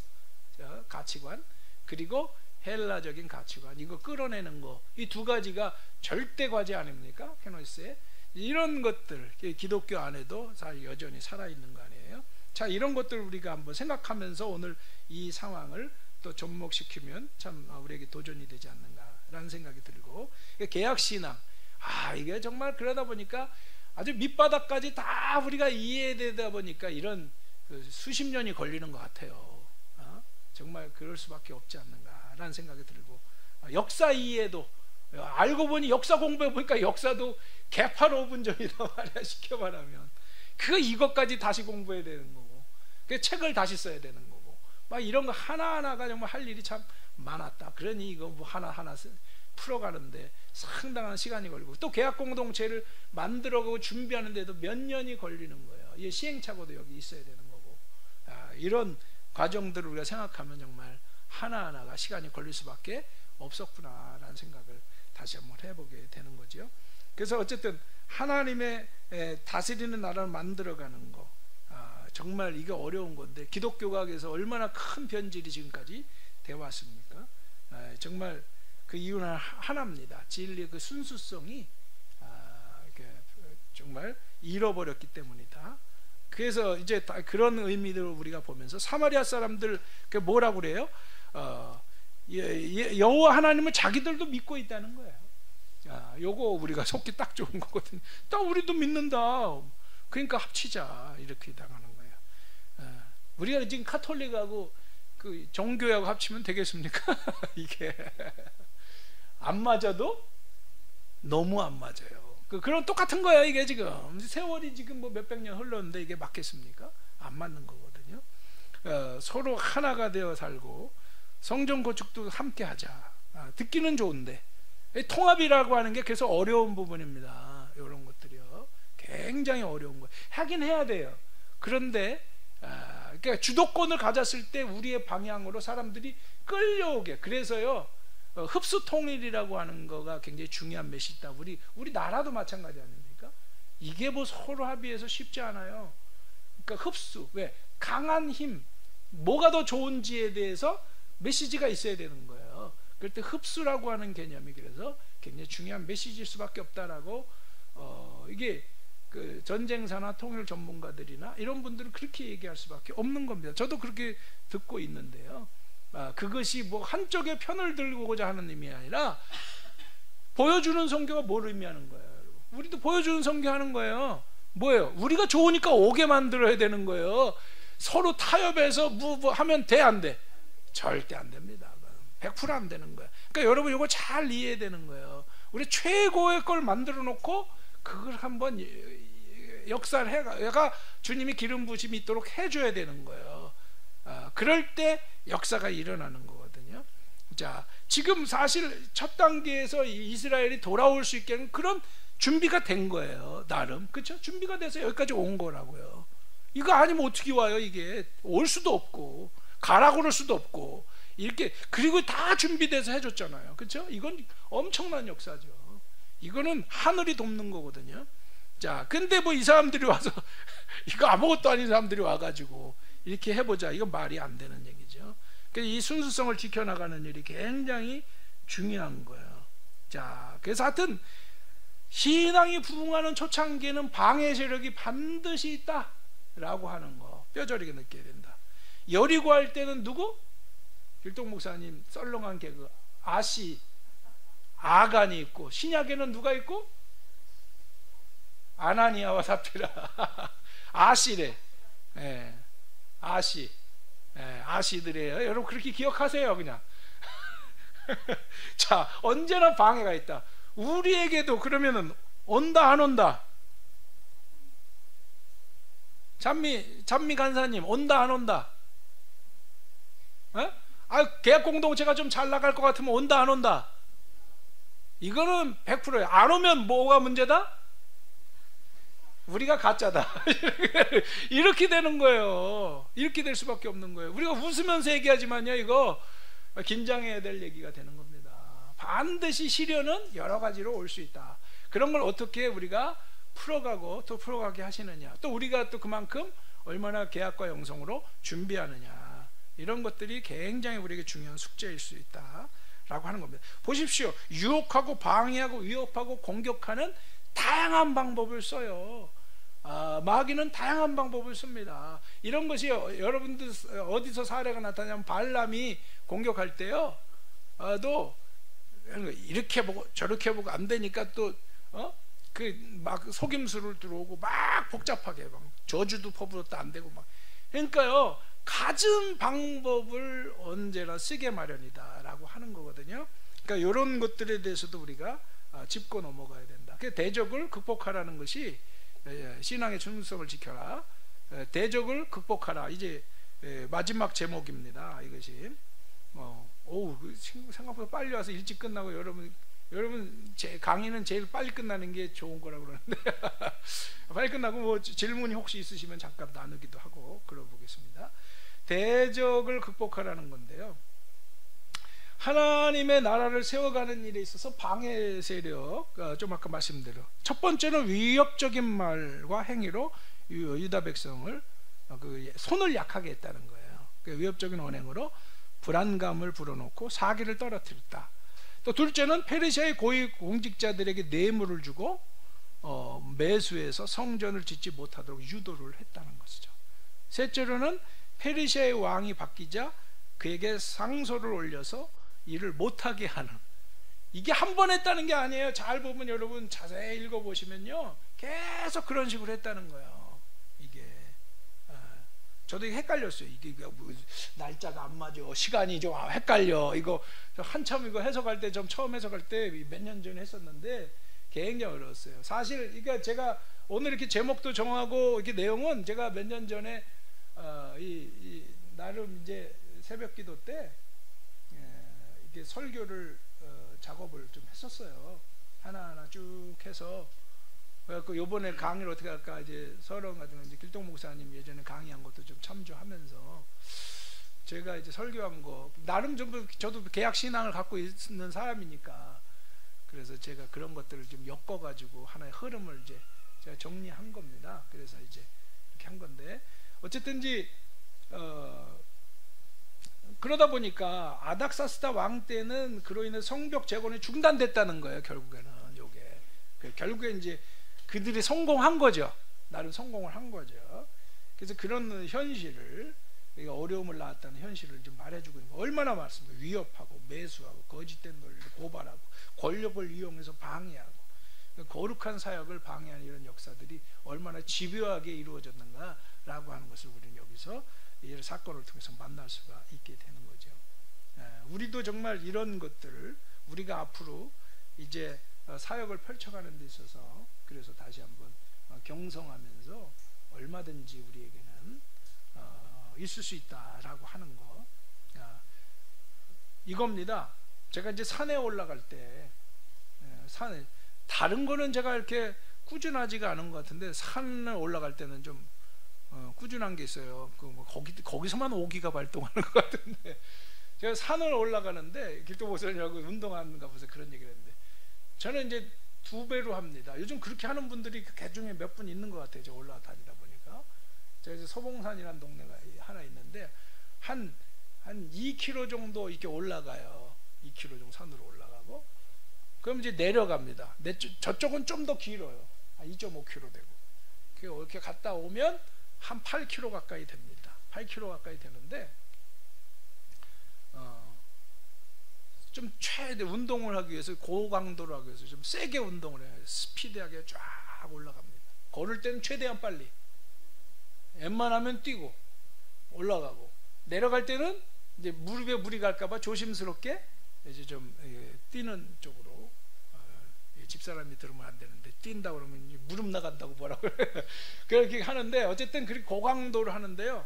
가치관, 그리고 헬라적인 가치관, 이거 끌어내는 거, 이 두 가지가 절대 과제 아닙니까? 캐노시스에 이런 것들, 기독교 안에도 여전히 살아있는 거 아니에요? 자, 이런 것들 우리가 한번 생각하면서 오늘 이 상황을 또 접목시키면 참 우리에게 도전이 되지 않는가라는 생각이 들고, 개혁신앙, 이게 정말 그러다 보니까 아주 밑바닥까지 다 우리가 이해되다 보니까 이런 수십 년이 걸리는 것 같아요. 정말 그럴 수밖에 없지 않는가라는 생각이 들고, 역사 이해도 알고 보니, 역사 공부해 보니까 역사도 개판 5분 전이다 말이야, 쉽게 말하면. 이것까지 다시 공부해야 되는 거고, 그 책을 다시 써야 되는 거고, 막 이런 거 하나하나가 정말 할 일이 참 많았다. 그러니 이거 뭐 하나하나 풀어가는데 상당한 시간이 걸리고, 또 계약 공동체를 만들어가고 준비하는데도 몇 년이 걸리는 거예요. 이게 시행착오도 여기 있어야 되는 거고, 이런 과정들을 우리가 생각하면 정말 하나하나가 시간이 걸릴 수밖에 없었구나라는 생각을 다시 한번 해보게 되는 거죠. 그래서 어쨌든 하나님의 다스리는 나라를 만들어가는 거, 정말 이게 어려운 건데, 기독교가 그래서 얼마나 큰 변질이 지금까지 되어 왔습니까? 정말 그 이유는 하나입니다. 진리의 그 순수성이 정말 잃어버렸기 때문이다. 그래서 이제 그런 의미들을 우리가 보면서 사마리아 사람들 뭐라고 그래요? 여호와 하나님을 자기들도 믿고 있다는 거예요. 요거 우리가 속기 딱 좋은 거거든요. 딱 우리도 믿는다, 그러니까 합치자, 이렇게 당하는 거예요. 우리가 지금 카톨릭하고 그 정교하고 합치면 되겠습니까? 이게 안 맞아도 너무 안 맞아요. 그런 똑같은 거야 이게. 지금 세월이 지금 뭐 몇백 년 흘렀는데 이게 맞겠습니까? 안 맞는 거거든요. 서로 하나가 되어 살고 성전 건축도 함께 하자. 듣기는 좋은데 통합이라고 하는 게 그래서 어려운 부분입니다. 이런 것들이요, 굉장히 어려운 거예요. 하긴 해야 돼요. 그런데 그러니까 주도권을 가졌을 때 우리의 방향으로 사람들이 끌려오게, 그래서요 흡수 통일이라고 하는 거가 굉장히 중요한 메시지다. 우리 나라도 마찬가지 아닙니까? 이게 뭐 서로 합의해서 쉽지 않아요. 그러니까 흡수, 왜? 강한 힘, 뭐가 더 좋은지에 대해서 메시지가 있어야 되는 거예요. 그럴 때 흡수라고 하는 개념이 그래서 굉장히 중요한 메시지일 수밖에 없다라고 이게 그 전쟁사나 통일 전문가들이나 이런 분들은 그렇게 얘기할 수밖에 없는 겁니다. 저도 그렇게 듣고 있는데요. 그것이 뭐 한쪽의 편을 들고자 하는 의미 아니라 보여주는 선교가 뭘 의미하는 거예요? 여러분? 우리도 보여주는 선교하는 거예요. 뭐예요? 우리가 좋으니까 오게 만들어야 되는 거예요. 서로 타협해서 하면 돼, 안 돼? 절대 안 됩니다. 100% 안 되는 거예요. 그러니까 여러분 이거 잘 이해해야 되는 거예요. 우리 최고의 걸 만들어 놓고 그걸 한번 역사를 해가 주님이 기름 부심이 있도록 해줘야 되는 거예요. 그럴 때 역사가 일어나는 거거든요. 자, 지금 사실 첫 단계에서 이스라엘이 돌아올 수 있게 하는 그런 준비가 된 거예요. 나름, 그렇죠? 준비가 돼서 여기까지 온 거라고요. 이거 아니면 어떻게 와요? 이게 올 수도 없고 가라고 그럴 수도 없고 이렇게, 그리고 다 준비돼서 해줬잖아요. 그렇죠? 이건 엄청난 역사죠. 이거는 하늘이 돕는 거거든요. 자, 근데 뭐 이 사람들이 와서 이거 아무것도 아닌 사람들이 와가지고 이렇게 해보자, 이건 말이 안 되는 얘기죠. 그래서 이 순수성을 지켜나가는 일이 굉장히 중요한 거예요. 자, 그래서 하여튼 신앙이 부흥하는 초창기에는 방해 세력이 반드시 있다라고 하는 거 뼈저리게 느껴야 된다. 여리고 할 때는 누구? 길동 목사님 썰렁한 개그 아간이 있고, 신약에는 누가 있고? 아나니아와 삽피라. 아시래. 예. 아시들이에요. 여러분 그렇게 기억하세요, 그냥. 자, 언제나 방해가 있다. 우리에게도 그러면은 온다 안 온다? 잔미 간사님 온다 안 온다? 계약 공동체가 좀 잘 나갈 것 같으면 온다 안 온다? 이거는 100%예요. 안 오면 뭐가 문제다? 우리가 가짜다. 이렇게 되는 거예요. 이렇게 될 수밖에 없는 거예요. 우리가 웃으면서 얘기하지만요, 이거 긴장해야 될 얘기가 되는 겁니다. 반드시 시련은 여러 가지로 올 수 있다. 그런 걸 어떻게 우리가 풀어가고 또 풀어가게 하시느냐, 또 우리가 또 그만큼 얼마나 계약과 영성으로 준비하느냐, 이런 것들이 굉장히 우리에게 중요한 숙제일 수 있다 라고 하는 겁니다. 보십시오. 유혹하고 방해하고 위협하고 공격하는 다양한 방법을 써요. 마귀는 다양한 방법을 씁니다. 이런 것이 여러분들 어디서 사례가 나타나면 발람이 공격할 때요, 또 이렇게 보고 저렇게 보고 안 되니까 또 막 속임수를 들어오고 막 복잡하게 막 저주도 퍼부어도 안 되고 막. 그러니까요, 갖은 방법을 언제나 쓰게 마련이다라고 하는 거거든요. 그러니까 이런 것들에 대해서도 우리가 짚고 넘어가야 된다. 그 대적을 극복하라는 것이 신앙의 순수성을 지켜라. 대적을 극복하라. 이제 마지막 제목입니다. 이것이 생각보다 빨리 와서 일찍 끝나고 여러분 제 강의는 제일 빨리 끝나는 게 좋은 거라고 그러는데 빨리 끝나고 뭐 질문이 혹시 있으시면 잠깐 나누기도 하고 그러보겠습니다. 대적을 극복하라는 건데요, 하나님의 나라를 세워가는 일에 있어서 방해 세력, 좀 아까 말씀대로 첫 번째는 위협적인 말과 행위로 유다 백성을 손을 약하게 했다는 거예요. 위협적인 언행으로 불안감을 불어넣고 사기를 떨어뜨렸다. 또 둘째는 페르시아의 고위 공직자들에게 뇌물을 주고 매수해서 성전을 짓지 못하도록 유도를 했다는 것이죠. 셋째로는 페르시아의 왕이 바뀌자 그에게 상소를 올려서 일을 못하게 하는, 이게 한 번 했다는 게 아니에요. 잘 보면 여러분 자세히 읽어보시면요, 계속 그런 식으로 했다는 거예요. 이게 저도 헷갈렸어요. 이게 날짜가 안 맞아, 시간이 좀 헷갈려, 이거 한참 이거 해석할 때, 좀 처음 해석할 때 몇 년 전에 했었는데 굉장히 어려웠어요. 사실 그러니까 제가 오늘 이렇게 제목도 정하고 이렇게 내용은 제가 몇 년 전에 나름 이제 새벽기도 때 이렇게 설교를 작업을 좀 했었어요. 하나하나 쭉 해서. 그래갖고 요번에 강의를 어떻게 할까, 이제 서론 같은 거 이제 길동 목사님 예전에 강의한 것도 좀 참조하면서 제가 이제 설교한 거 나름 좀 저도 개혁 신앙을 갖고 있는 사람이니까 그래서 제가 그런 것들을 좀 엮어가지고 하나의 흐름을 이제 제가 정리한 겁니다. 그래서 이제 이렇게 한 건데 어쨌든지 그러다 보니까 아닥사스다 왕 때는 그로 인해 성벽 재건이 중단됐다는 거예요. 결국에는 요게 결국에 이제 그들이 성공한 거죠. 나름 성공을 한 거죠. 그래서 그런 현실을 어려움을 낳았다는 현실을 좀 말해주고 있는 거 얼마나 많습니까? 위협하고 매수하고 거짓된 논리를 고발하고 권력을 이용해서 방해하고 거룩한 사역을 방해하는 이런 역사들이 얼마나 집요하게 이루어졌는가라고 하는 것을 우리는 여기서 이 사건을 통해서 만날 수가 있게 되는 거죠. 우리도 정말 이런 것들을 우리가 앞으로 이제 사역을 펼쳐가는 데 있어서 그래서 다시 한번 경성하면서 얼마든지 우리에게는 있을 수 있다라고 하는 거 이겁니다. 제가 이제 산에 올라갈 때 산에 다른 거는 제가 이렇게 꾸준하지가 않은 것 같은데 산에 올라갈 때는 좀 꾸준한 게 있어요. 거기서만 오기가 발동하는 것 같은데 제가 산을 올라가는데 길도보선이라고 운동하는가 보서 그런 얘기를 했는데 저는 이제 2배로 합니다. 요즘 그렇게 하는 분들이 그 중에 몇 분 있는 것 같아요. 제가 올라다니다 보니까 제가 이제 서봉산이라는 동네가 하나 있는데 한 2km 정도 이렇게 올라가요. 2km 정도 산으로 올라가고 그럼 이제 내려갑니다. 저쪽은 좀 더 길어요. 한 2.5km 되고 이렇게 갔다 오면 한 8km 가까이 됩니다. 8km 가까이 되는데 좀 최대 운동을 하기 위해서 고강도로 하기 위해서 좀 세게 운동을 해요. 스피드하게 쫙 올라갑니다. 걸을 때는 최대한 빨리 웬만하면 뛰고 올라가고 내려갈 때는 이제 무릎에 무리 갈까봐 조심스럽게 이제 좀 뛰는 쪽으로 집사람이 들으면 안 되는데 뛴다 그러면 무릎 나간다고 뭐라고 그렇게 하는데 어쨌든 그렇게 고강도를 하는데요.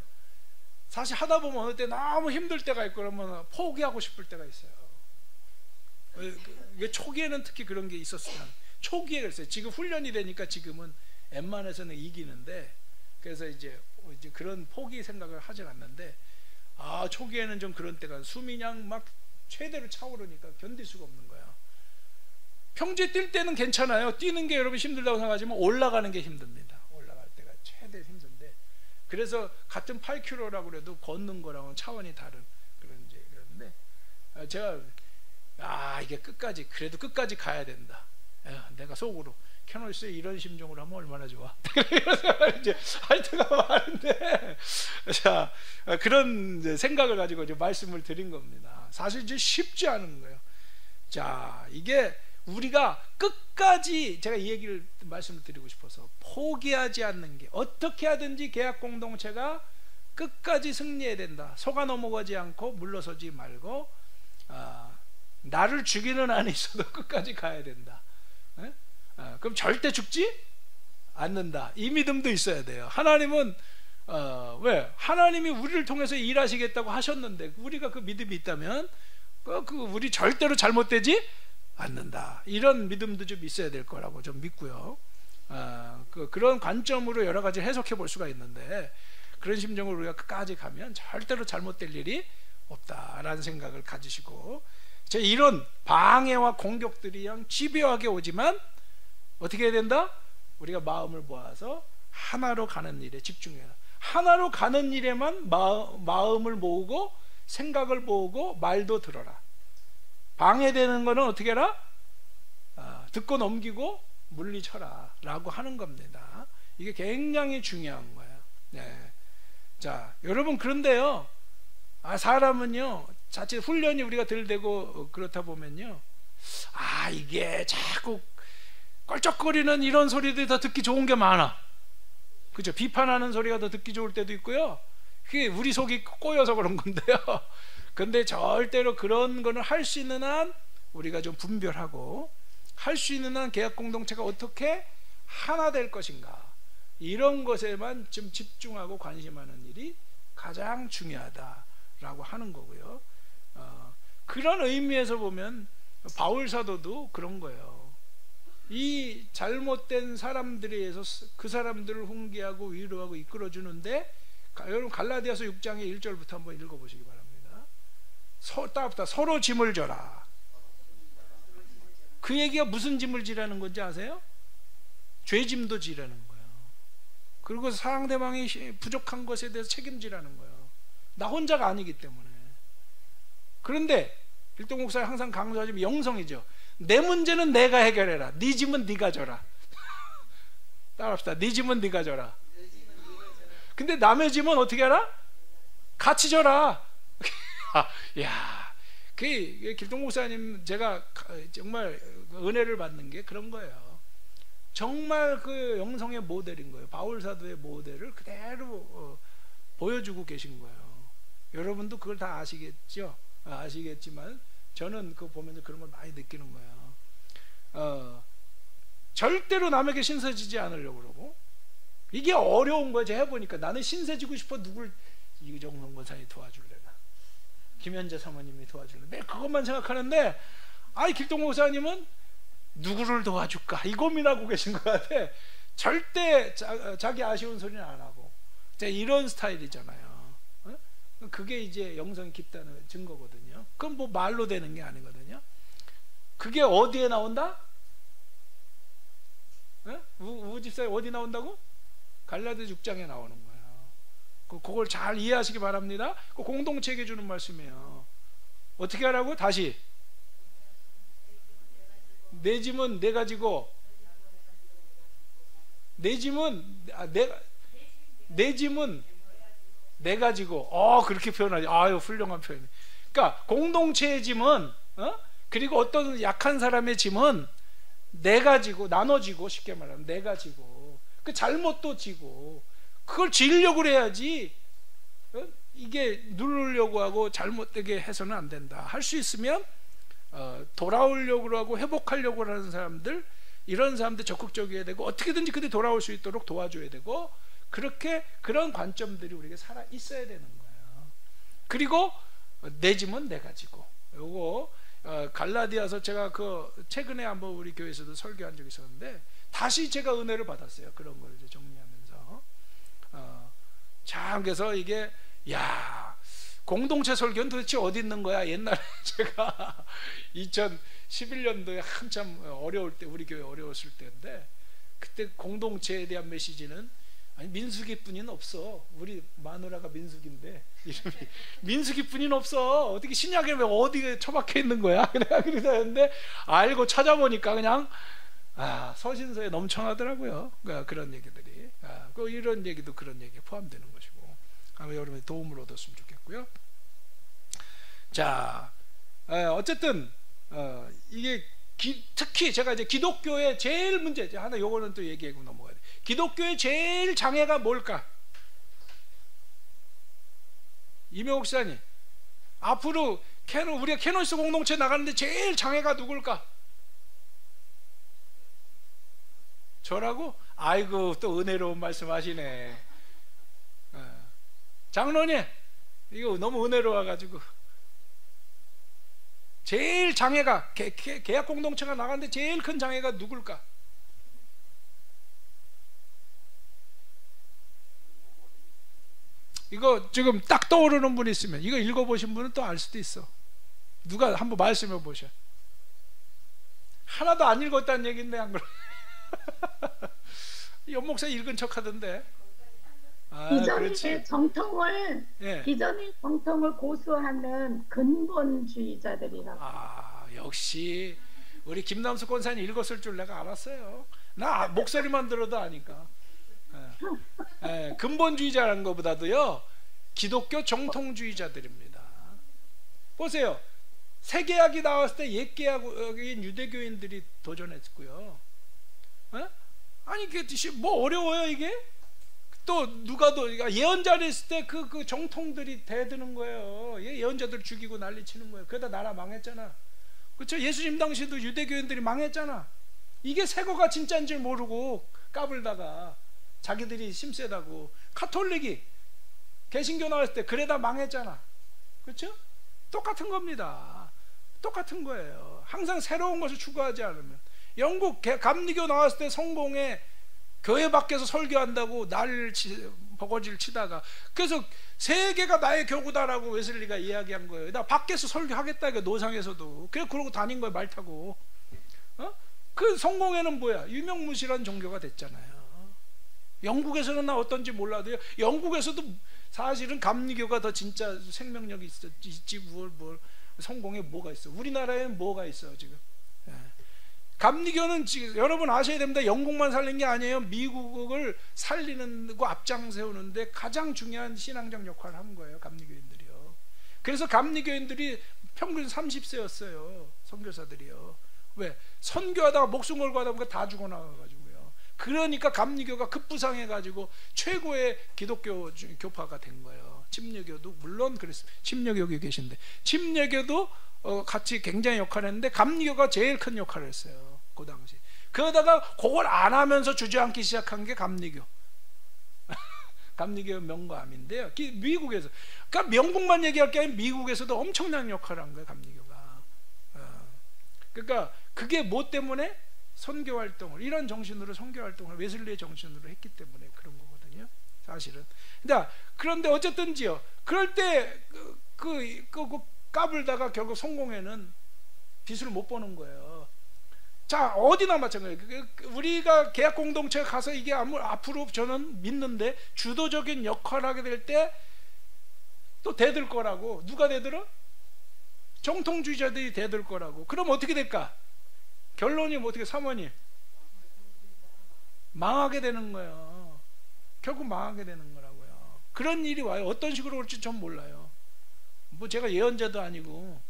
사실 하다 보면 어느 때 너무 힘들 때가 있고 그러면 포기하고 싶을 때가 있어요. 초기에는 특히 그런 게 있었어요. 초기에 그랬어요. 지금 훈련이 되니까 지금은 웬만해서는 이기는데 그래서 이제 그런 포기 생각을 하질 않는데 초기에는 좀 그런 때가 숨이 그냥 막 최대로 차오르니까 견딜 수가 없는 거야. 평지에 뛸 때는 괜찮아요. 뛰는 게 여러분 힘들다고 생각하지만 올라가는 게 힘듭니다. 올라갈 때가 최대 힘든데 그래서 같은 8km라고 그래도 걷는 거랑은 차원이 다른 그런 이제 그런데 제가 이게 그래도 끝까지 가야 된다. 내가 속으로 캐노스에 이런 심정으로 하면 얼마나 좋아. 그래서 이제 할 때가 많은데 자 그런 이제 생각을 가지고 이제 말씀을 드린 겁니다. 사실 이제 쉽지 않은 거예요. 자 이게 우리가 끝까지 제가 이 얘기를 말씀을 드리고 싶어서 포기하지 않는 게 어떻게 하든지 계약 공동체가 끝까지 승리해야 된다. 속아 넘어가지 않고 물러서지 말고 나를 죽이는 한이 있어도 끝까지 가야 된다. 그럼 절대 죽지 않는다. 이 믿음도 있어야 돼요. 하나님은 왜? 하나님이 우리를 통해서 일하시겠다고 하셨는데 우리가 그 믿음이 있다면 우리 절대로 잘못되지 않는다. 이런 믿음도 좀 있어야 될 거라고 좀 믿고요. 그런 관점으로 여러 가지 해석해 볼 수가 있는데 그런 심정으로 우리가 끝까지 가면 절대로 잘못될 일이 없다라는 생각을 가지시고 이런 방해와 공격들이 그냥 집요하게 오지만 어떻게 해야 된다? 우리가 마음을 모아서 하나로 가는 일에 집중해라. 하나로 가는 일에만 마음을 모으고 생각을 모으고 말도 들어라. 방해되는 거는 어떻게 해라? 듣고 넘기고 물리쳐라 라고 하는 겁니다. 이게 굉장히 중요한 거예요. 네. 자, 여러분 그런데요 사람은요 자칫 훈련이 우리가 덜 되고 그렇다 보면요 이게 자꾸 껄쩍거리는 이런 소리들이 더 듣기 좋은 게 많아. 그죠? 비판하는 소리가 더 듣기 좋을 때도 있고요. 그게 우리 속이 꼬여서 그런 건데요. 근데 절대로 그런 거는 할 수 있는 한 우리가 좀 분별하고 할 수 있는 한 계약 공동체가 어떻게 하나 될 것인가 이런 것에만 좀 집중하고 관심하는 일이 가장 중요하다라고 하는 거고요. 그런 의미에서 보면 바울 사도도 그런 거예요. 이 잘못된 사람들에 의해서 그 사람들을 훈계하고 위로하고 이끌어주는데 여러분 갈라디아서 6장의 1절부터 한번 읽어보시기 바랍니다. 따부터 서로 짐을 져라. 그 얘기가 무슨 짐을 지라는 건지 아세요? 죄짐도 지라는 거예요. 그리고 상대방이 부족한 것에 대해서 책임지라는 거예요. 나 혼자가 아니기 때문에. 그런데 일동 목사가 항상 강조하지만 영성이죠. 내 문제는 내가 해결해라. 네 짐은 네가 져라. 따라합시다. 네 짐은 네가 져라. 근데 남의 짐은 어떻게 하라? 같이 져라. 야, 그 길동 목사님 제가 정말 은혜를 받는 게 그런 거예요. 정말 그 영성의 모델인 거예요. 바울 사도의 모델을 그대로 보여주고 계신 거예요. 여러분도 그걸 다 아시겠죠? 아시겠지만 저는 그거 보면서 그런 걸 많이 느끼는 거예요. 절대로 남에게 신세지지 않으려고 그러고, 이게 어려운 거예요. 제가 해보니까 나는 신세지고 싶어. 누굴 이정성 권사님이 도와줄래나, 김현재 사모님이 도와줄래, 내 그것만 생각하는데, 아이 길동 목사님은 누구를 도와줄까 이 고민하고 계신 것 같아. 절대 자기 아쉬운 소리는 안 하고 이런 스타일이잖아요. 그게 이제 영성이 깊다는 증거거든요. 그건 뭐 말로 되는 게 아니거든요. 그게 어디에 나온다? 우집사에 어디 나온다고? 갈라디아 6장에 나오는 거예요. 그걸 잘 이해하시기 바랍니다. 그 공동체에게 주는 말씀이에요. 어떻게 하라고? 다시. 내 짐은 내가 지고, 내 짐은 내 짐은 내가 지고. 그렇게 표현하지. 아유, 훌륭한 표현. 그러니까 공동체의 짐은, 그리고 어떤 약한 사람의 짐은 내가 지고, 나눠지고, 쉽게 말하면 내가 지고, 그 잘못도 지고, 그걸 지으려고 해야지. 이게 누르려고 하고 잘못되게 해서는 안 된다. 할 수 있으면 돌아오려고 하고 회복하려고 하는 사람들, 이런 사람들 적극적이어야 되고, 어떻게든지 그들이 돌아올 수 있도록 도와줘야 되고, 그렇게 그런 관점들이 우리에게 살아 있어야 되는 거예요. 그리고 내 짐은 내가 지고. 요거 갈라디아서 제가 최근에 한번 우리 교회에서도 설교한 적이 있었는데, 다시 제가 은혜를 받았어요. 그런 걸 이제 정리하면서. 참, 그래서 이게, 야, 공동체 설교는 도대체 어디 있는 거야? 옛날에 제가 2011년도에 한참 어려울 때, 우리 교회 어려웠을 때인데, 그때 공동체에 대한 메시지는, 아니, 민수기뿐이는 없어. 우리 마누라가 민수기인데 이름이 민수기뿐이는 없어. 어떻게 신약에 왜 어디에 처박혀 있는 거야? 내가 그래서 했는데, 알고 찾아보니까 그냥 서신서에 넘쳐나더라고요. 그런 얘기들이. 이런 얘기도 그런 얘기에 포함되는 것이고, 아마 여러분의 도움을 얻었으면 좋겠고요. 자, 어쨌든 이게 특히 제가 이제 기독교의 제일 문제, 하나 요거는 또 얘기하고 넘어가야 돼. 기독교의 제일 장애가 뭘까? 이명옥 목사님, 앞으로 우리가 캐노스 공동체 나가는데 제일 장애가 누굴까? 저라고? 아이고, 또 은혜로운 말씀 하시네. 장로님, 이거 너무 은혜로워가지고. 제일 장애가, 계약 공동체가 나가는데 제일 큰 장애가 누굴까? 이거 지금 딱 떠오르는 분 있으면, 이거 읽어보신 분은 또 알 수도 있어. 누가 한번 말씀해 보셔. 하나도 안 읽었다는 얘기인데 안 그래? 연목사 읽은 척 하던데. 비전의 정통을, 비전의 정통을 고수하는 근본주의자들이라고. 역시 우리 김남수 권사님 읽었을 줄 내가 알았어요. 나 목소리만 들어도 아니까. 근본주의자라는 것보다도요, 기독교 정통주의자들입니다. 보세요. 새 계약이 나왔을 때 옛 계약인 유대교인들이 도전했고요. 아니, 뭐 어려워요 이게? 또 누가 예언자를 했을 때 그 정통들이 대드는 거예요. 예언자들 죽이고 난리치는 거예요. 그러다 나라 망했잖아. 그렇죠? 예수님 당시에도 유대교인들이 망했잖아. 이게 새거가 진짜인 줄 모르고 까불다가 자기들이 심세다고. 카톨릭이 개신교 나왔을 때 그래다 망했잖아. 그렇죠? 똑같은 겁니다. 똑같은 거예요. 항상 새로운 것을 추구하지 않으면. 영국 감리교 나왔을 때 성공에 교회 밖에서 설교한다고 버거지를 치다가. 그래서 세계가 나의 교구다라고 웨슬리가 이야기한 거예요. 나 밖에서 설교하겠다, 그 노상에서도. 그러고 다닌 거예요, 말 타고. 그 성공회는 뭐야? 유명무실한 종교가 됐잖아요. 영국에서는 나 어떤지 몰라도요, 영국에서도 사실은 감리교가 더 진짜 생명력이 있지. 뭘 성공에 뭐가 있어? 우리나라에는 뭐가 있어 지금? 감리교는 지금 여러분 아셔야 됩니다. 영국만 살린 게 아니에요. 미국을 살리는 거 앞장세우는데 가장 중요한 신앙적 역할을 한 거예요, 감리교인들이요. 그래서 감리교인들이 평균 30세였어요 선교사들이요. 왜? 선교하다가 목숨 걸고 하다 보니까 다 죽어나가가지고요. 그러니까 감리교가 급부상해가지고 최고의 기독교 교파가 된 거예요. 침례교도 물론 그랬어요. 침례교 여기 계신데 침례교도 같이 굉장히 역할을 했는데 감리교가 제일 큰 역할을 했어요, 그 당시. 그러다가 그걸 안 하면서 주저앉기 시작한 게 감리교. 감리교 명과암인데요. 미국에서, 그러니까 명국만 얘기할 게 아니라 미국에서도 엄청난 역할을 한 거예요, 감리교가. 그러니까 그게 뭐 때문에? 선교활동을, 이런 정신으로 선교활동을 웨슬리의 정신으로 했기 때문에 그런 거거든요, 사실은. 그런데 어쨌든지요, 그럴 때 까불다가 결국 성공회는 빚을 못 버는 거예요. 자, 어디나 마찬가지예요. 우리가 계약 공동체에 가서 이게 앞으로 저는 믿는데 주도적인 역할을 하게 될 때 또 대들 거라고. 누가 대들어? 정통주의자들이 대들 거라고. 그럼 어떻게 될까? 결론이 뭐 어떻게, 사모님? 망하게 되는 거예요. 결국 망하게 되는 거라고요. 그런 일이 와요. 어떤 식으로 올지 전 몰라요. 뭐 제가 예언자도 아니고,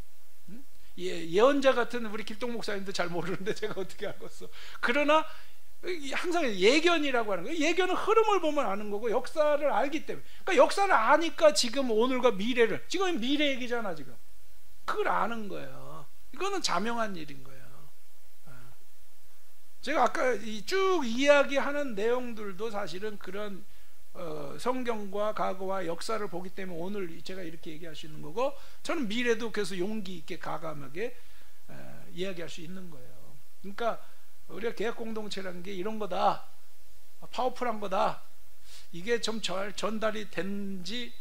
예언자 같은 우리 길동 목사님도 잘 모르는데 제가 어떻게 알겠어. 그러나 항상 예견이라고 하는 거예요. 예견은 흐름을 보면 아는 거고, 역사를 알기 때문에. 그러니까 역사를 아니까 지금 오늘과 미래를, 지금 미래 얘기잖아 지금. 그걸 아는 거예요. 이거는 자명한 일인 거예요. 제가 아까 쭉 이야기하는 내용들도 사실은 그런 성경과 과거와 역사를 보기 때문에 오늘 제가 이렇게 얘기할 수 있는 거고, 저는 미래도 그래서 용기 있게 가감하게 이야기할 수 있는 거예요. 그러니까 우리가 계약 공동체라는 게 이런 거다, 파워풀한 거다. 이게 좀 잘 전달이 됐는지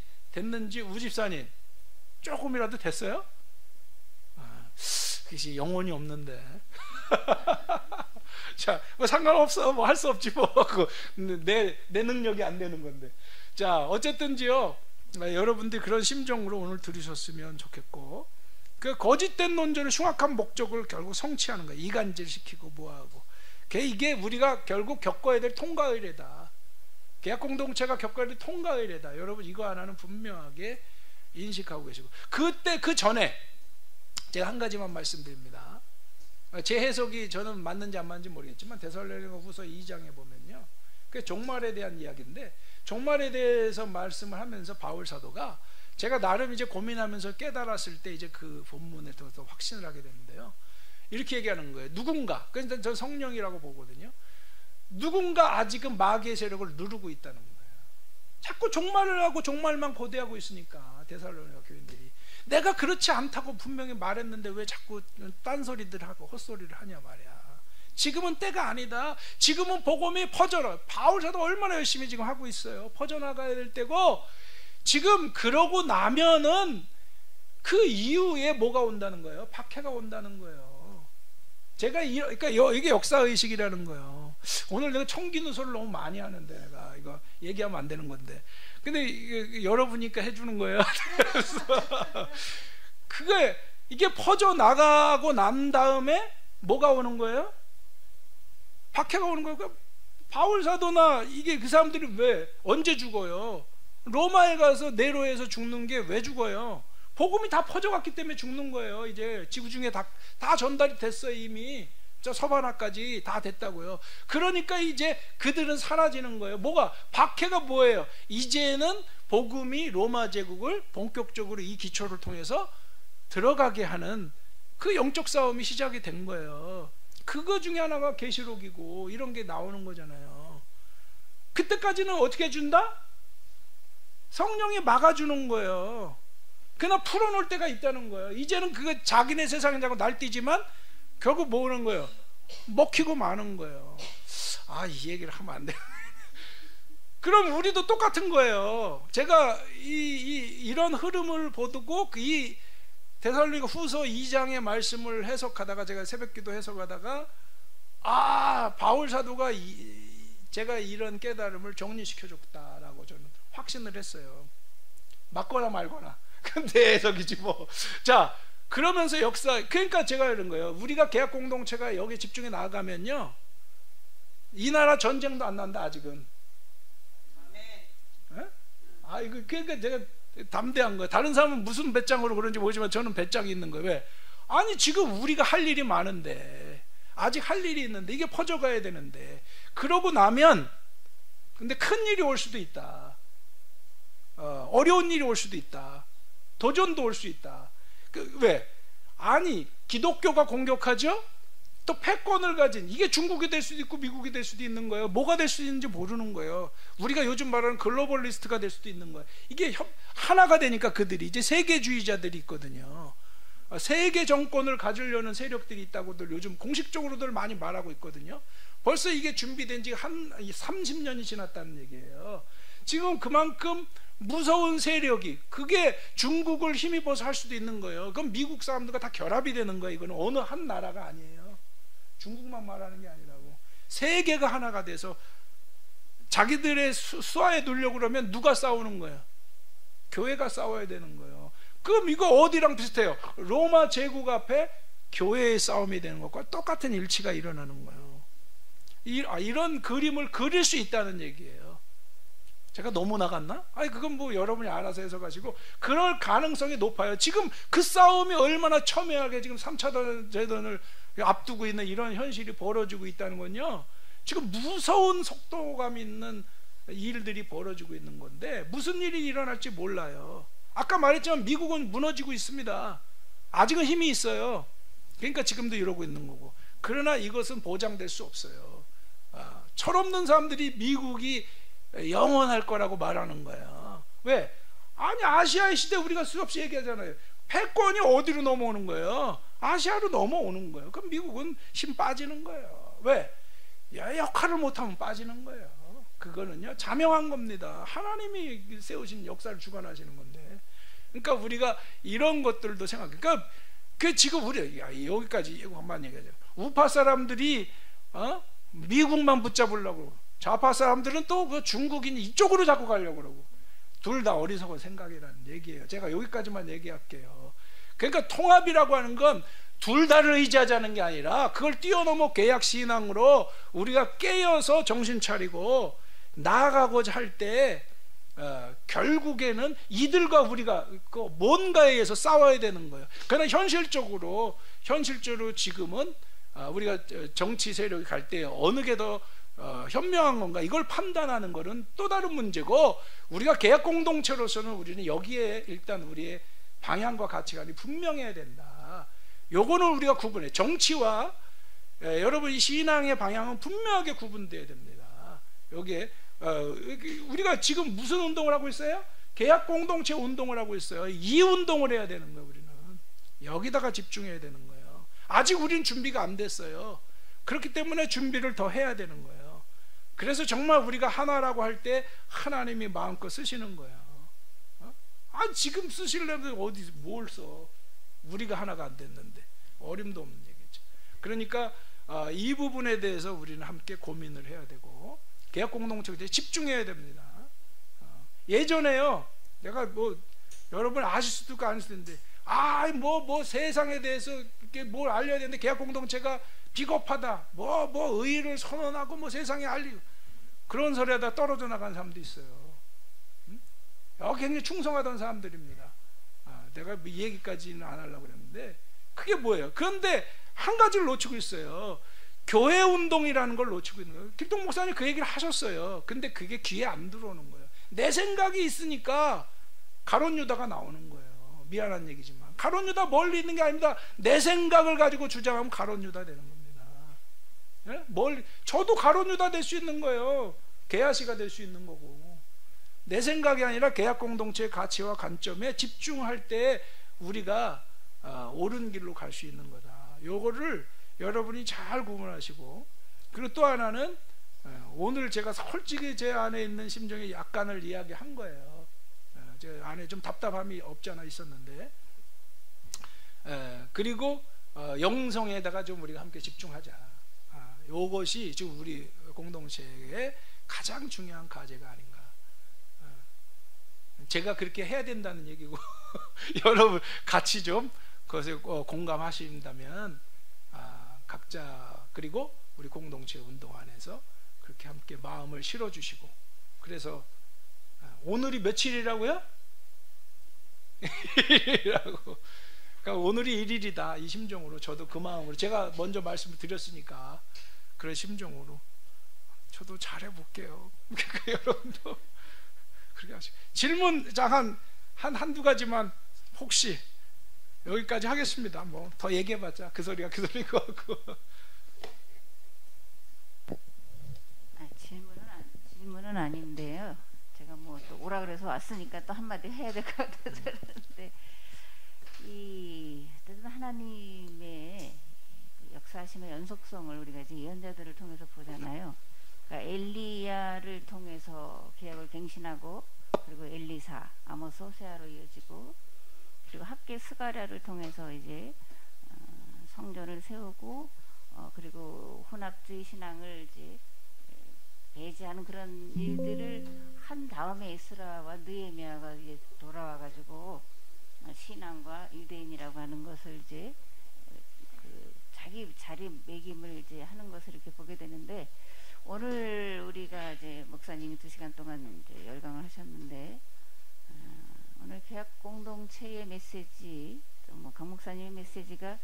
우집사님 조금이라도 됐어요? 그것이 영혼이 없는데. 자, 뭐 상관없어, 뭐 할 수 없지 뭐. 내 능력이 안 되는 건데. 자, 어쨌든지요, 여러분들이 그런 심정으로 오늘 들으셨으면 좋겠고, 그 거짓된 논조를 흉악한 목적을 결국 성취하는 거예요. 이간질시키고 뭐하고. 이게 우리가 결국 겪어야 될 통과의례다. 계약 공동체가 겪어야 될 통과의례다. 여러분 이거 하나는 분명하게 인식하고 계시고, 그때 그 전에 제가 한 가지만 말씀드립니다. 제 해석이 저는 맞는지 안 맞는지 모르겠지만 데살로니가후서 2장에 보면요, 그 종말에 대한 이야기인데, 종말에 대해서 말씀을 하면서 바울 사도가, 제가 나름 이제 고민하면서 깨달았을 때 이제 그 본문에 더 확신을 하게 되는데요, 이렇게 얘기하는 거예요. 누군가, 그러니까 전 성령이라고 보거든요. 누군가 아직은 마귀의 세력을 누르고 있다는 거예요. 자꾸 종말을 하고 종말만 고대하고 있으니까 데살로니가 교인들이, 내가 그렇지 않다고 분명히 말했는데 왜 자꾸 딴소리들 하고 헛소리를 하냐 말이야. 지금은 때가 아니다. 지금은 복음이 퍼져라. 바울 사도 얼마나 열심히 지금 하고 있어요. 퍼져나가야 될 때고, 지금 그러고 나면은 그 이후에 뭐가 온다는 거예요? 박해가 온다는 거예요. 제가 그러니까 이게 역사의식이라는 거예요. 오늘 내가 청기누설을 너무 많이 하는데, 내가 이거 얘기하면 안 되는 건데, 근데 여러분이니까 해주는 거예요. 이게 퍼져 나가고 난 다음에 뭐가 오는 거예요? 박해가 오는 거예요. 그러니까 바울 사도나 이게 그 사람들이 왜 언제 죽어요? 로마에 가서 네로에서 죽는 게 왜 죽어요? 복음이 다 퍼져갔기 때문에 죽는 거예요. 이제 지구 중에 다 전달이 됐어요. 이미 저 서바나까지 다 됐다고요. 그러니까 이제 그들은 사라지는 거예요. 뭐가? 박해가 뭐예요? 이제는 복음이 로마 제국을 본격적으로 이 기초를 통해서 들어가게 하는 그 영적 싸움이 시작이 된 거예요. 그거 중에 하나가 계시록이고 이런 게 나오는 거잖아요. 그때까지는 어떻게 해준다? 성령이 막아주는 거예요. 그러나 풀어놓을 때가 있다는 거예요. 이제는 그거 자기네 세상이라고 날뛰지만 결국 뭐 오는 거예요? 먹히고 마는 거예요. 이 얘기를 하면 안 돼. 그럼 우리도 똑같은 거예요. 제가 이런 흐름을 보고 이 데살로니가 후서 2장의 말씀을 해석하다가, 제가 새벽기도 해석하다가, 바울 사도가 제가 이런 깨달음을 정리시켜줬다라고 저는 확신을 했어요. 맞거나 말거나. 근데 해석이지 뭐. 자, 그러면서 그러니까 제가 이런 거예요. 우리가 계약 공동체가 여기 집중해 나가면요, 이 나라 전쟁도 안 난다 아직은. 이거 그러니까 제가 담대한 거예요. 다른 사람은 무슨 배짱으로 그런지 모르지만 저는 배짱이 있는 거예요. 왜? 아니 지금 우리가 할 일이 많은데, 아직 할 일이 있는데, 이게 퍼져가야 되는데, 그러고 나면 근데 큰 일이 올 수도 있다. 어려운 일이 올 수도 있다. 도전도 올 수 있다. 왜? 아니 기독교가 공격하죠? 또 패권을 가진, 이게 중국이 될 수도 있고 미국이 될 수도 있는 거예요. 뭐가 될 수 있는지 모르는 거예요. 우리가 요즘 말하는 글로벌리스트가 될 수도 있는 거예요. 이게 하나가 되니까 그들이 이제 세계주의자들이 있거든요. 세계 정권을 가지려는 세력들이 있다고들 요즘 공식적으로들 많이 말하고 있거든요. 벌써 이게 준비된 지 한 30년이 지났다는 얘기예요. 지금 그만큼 무서운 세력이, 그게 중국을 힘입어서 할 수도 있는 거예요. 그럼 미국 사람들과 다 결합이 되는 거예요. 이거는 어느 한 나라가 아니에요. 중국만 말하는 게 아니라고. 세계가 하나가 돼서 자기들의 수하에 누려고 그러면 누가 싸우는 거예요? 교회가 싸워야 되는 거예요. 그럼 이거 어디랑 비슷해요? 로마 제국 앞에 교회의 싸움이 되는 것과 똑같은 일치가 일어나는 거예요. 이런 그림을 그릴 수 있다는 얘기예요. 제가 너무 나갔나? 그건 뭐 여러분이 알아서 해석하시고, 그럴 가능성이 높아요. 지금 그 싸움이 얼마나 첨예하게 지금 3차 대전을 앞두고 있는 이런 현실이 벌어지고 있다는 건요, 지금 무서운 속도감 있는 일들이 벌어지고 있는 건데, 무슨 일이 일어날지 몰라요. 아까 말했지만 미국은 무너지고 있습니다. 아직은 힘이 있어요. 그러니까 지금도 이러고 있는 거고. 그러나 이것은 보장될 수 없어요. 철없는 사람들이 미국이 영원할 거라고 말하는 거야. 왜? 아니 아시아의 시대 우리가 수없이 얘기하잖아요. 패권이 어디로 넘어오는 거예요? 아시아로 넘어오는 거예요. 그럼 미국은 힘 빠지는 거예요. 왜? 역할을 못하면 빠지는 거예요. 그거는요 자명한 겁니다. 하나님이 세우신 역사를 주관하시는 건데. 그러니까 우리가 이런 것들도 생각해. 그러니까 지금 우리 여기까지 한번 얘기하죠. 우파 사람들이 미국만 붙잡으려고, 좌파 사람들은 또 그 중국인 이쪽으로 자꾸 가려고 그러고, 둘 다 어리석은 생각이라는 얘기예요. 제가 여기까지만 얘기할게요. 그러니까 통합이라고 하는 건 둘 다를 의지하자는 게 아니라, 그걸 뛰어넘어 계약 신앙으로 우리가 깨어서 정신 차리고 나아가고자 할 때 결국에는 이들과 우리가 그 뭔가에 의해서 싸워야 되는 거예요. 그러나 현실적으로 지금은 우리가 정치 세력이 갈 때 어느 게 더 현명한 건가, 이걸 판단하는 것은 또 다른 문제고, 우리가 계약 공동체로서는 우리는 여기에 일단 우리의 방향과 가치관이 분명해야 된다. 요거는 우리가 구분해. 정치와 여러분 이 신앙의 방향은 분명하게 구분돼야 됩니다. 여기에 우리가 지금 무슨 운동을 하고 있어요? 계약 공동체 운동을 하고 있어요. 이 운동을 해야 되는 거예요. 우리는 여기다가 집중해야 되는 거예요. 아직 우리는 준비가 안 됐어요. 그렇기 때문에 준비를 더 해야 되는 거예요. 그래서 정말 우리가 하나라고 할 때 하나님이 마음껏 쓰시는 거예요. 지금 쓰시려면 어디 뭘 써? 우리가 하나가 안 됐는데. 어림도 없는 얘기죠. 그러니까 이 부분에 대해서 우리는 함께 고민을 해야 되고, 계약 공동체에 집중해야 됩니다. 예전에요, 내가 뭐 여러분 아실 수도 있고 아닐 수도 있는데, 뭐 세상에 대해서 이렇게 뭘 알려야 되는데 계약 공동체가 비겁하다, 뭐 의의를 선언하고 뭐 세상에 알리고, 그런 소리 하다 떨어져 나간 사람도 있어요. 굉장히 충성하던 사람들입니다. 내가 이 얘기까지는 안 하려고 그랬는데, 그게 뭐예요? 그런데 한 가지를 놓치고 있어요. 교회 운동이라는 걸 놓치고 있는 거예요. 길동 목사님 그 얘기를 하셨어요. 근데 그게 귀에 안 들어오는 거예요. 내 생각이 있으니까 가룟 유다가 나오는 거예요. 미안한 얘기지만 가룟 유다 멀리 있는 게 아닙니다. 내 생각을 가지고 주장하면 가룟 유다 되는 겁니다. 저도 가룟 유다 될 수 있는 거예요. 게하시가 될 수 있는 거고, 내 생각이 아니라 계약 공동체의 가치와 관점에 집중할 때 우리가 옳은 길로 갈 수 있는 거다. 요거를 여러분이 잘 구분하시고, 그리고 또 하나는 오늘 제가 솔직히 제 안에 있는 심정의 약간을 이야기한 거예요. 제 안에 좀 답답함이 없지 않아 있었는데, 그리고 영성에다가 좀 우리가 함께 집중하자. 이것이 지금 우리 공동체의 가장 중요한 과제가 아닌가. 제가 그렇게 해야 된다는 얘기고 여러분 같이 좀 그것에 공감하신다면 각자, 그리고 우리 공동체 운동 안에서 그렇게 함께 마음을 실어주시고, 그래서 오늘이 며칠이라고요? 1일이라고. 그러니까 오늘이 1일이다 이 심정으로, 저도 그 마음으로, 제가 먼저 말씀을 드렸으니까 그런 심정으로 저도 잘해볼게요. 여러분도 그렇게 하시고. 질문 한두 가지만 혹시 여기까지 하겠습니다. 뭐 더 얘기해봤자 그 소리가 그 소리인 것 같고. 질문은 아닌데요. 제가 뭐 또 오라 그래서 왔으니까 또 한마디 해야 될 것 같아서 그러는데, 하나님의 역사하심의 연속성을 우리가 이제 예언자들을 통해서 보잖아요. 그러니까 엘리야를 통해서 계약을 갱신하고, 그리고 엘리사, 아모스, 호세아로 이어지고, 그리고 학개 스가랴를 통해서 이제 성전을 세우고, 그리고 혼합주의 신앙을 이제 배제하는 그런 일들을 한 다음에 에스라와 느헤미야가 이제 돌아와가지고 신앙과 유대인이라고 하는 것을 이제 그 자기 자리매김을 이제 하는 것을 이렇게 보게 되는데, 오늘 우리가 이제 목사님이 2시간 동안 이제 열강을 하셨는데, 오늘 계약 공동체의 메시지, 뭐 강 목사님의 메시지가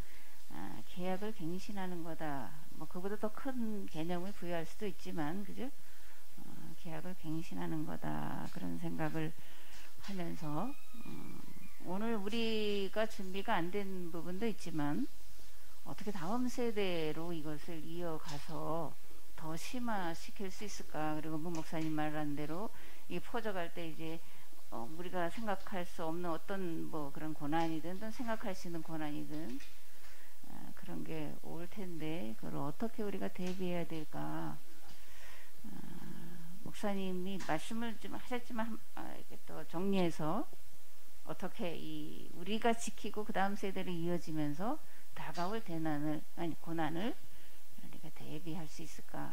계약을 갱신하는 거다. 뭐 그보다 더 큰 개념을 부여할 수도 있지만, 그죠? 계약을 갱신하는 거다, 그런 생각을 하면서 오늘 우리가 준비가 안 된 부분도 있지만 어떻게 다음 세대로 이것을 이어가서 더 심화시킬 수 있을까. 그리고 문 목사님 말한 대로 이 퍼져갈 때 이제 우리가 생각할 수 없는 어떤 뭐 그런 고난이든 또 생각할 수 있는 고난이든 그런 게 올 텐데, 그걸 어떻게 우리가 대비해야 될까. 목사님이 말씀을 좀 하셨지만 이렇게 또 정리해서 어떻게 이 우리가 지키고 그 다음 세대를 이어지면서 다가올 고난을 우리가 대비할 수 있을까.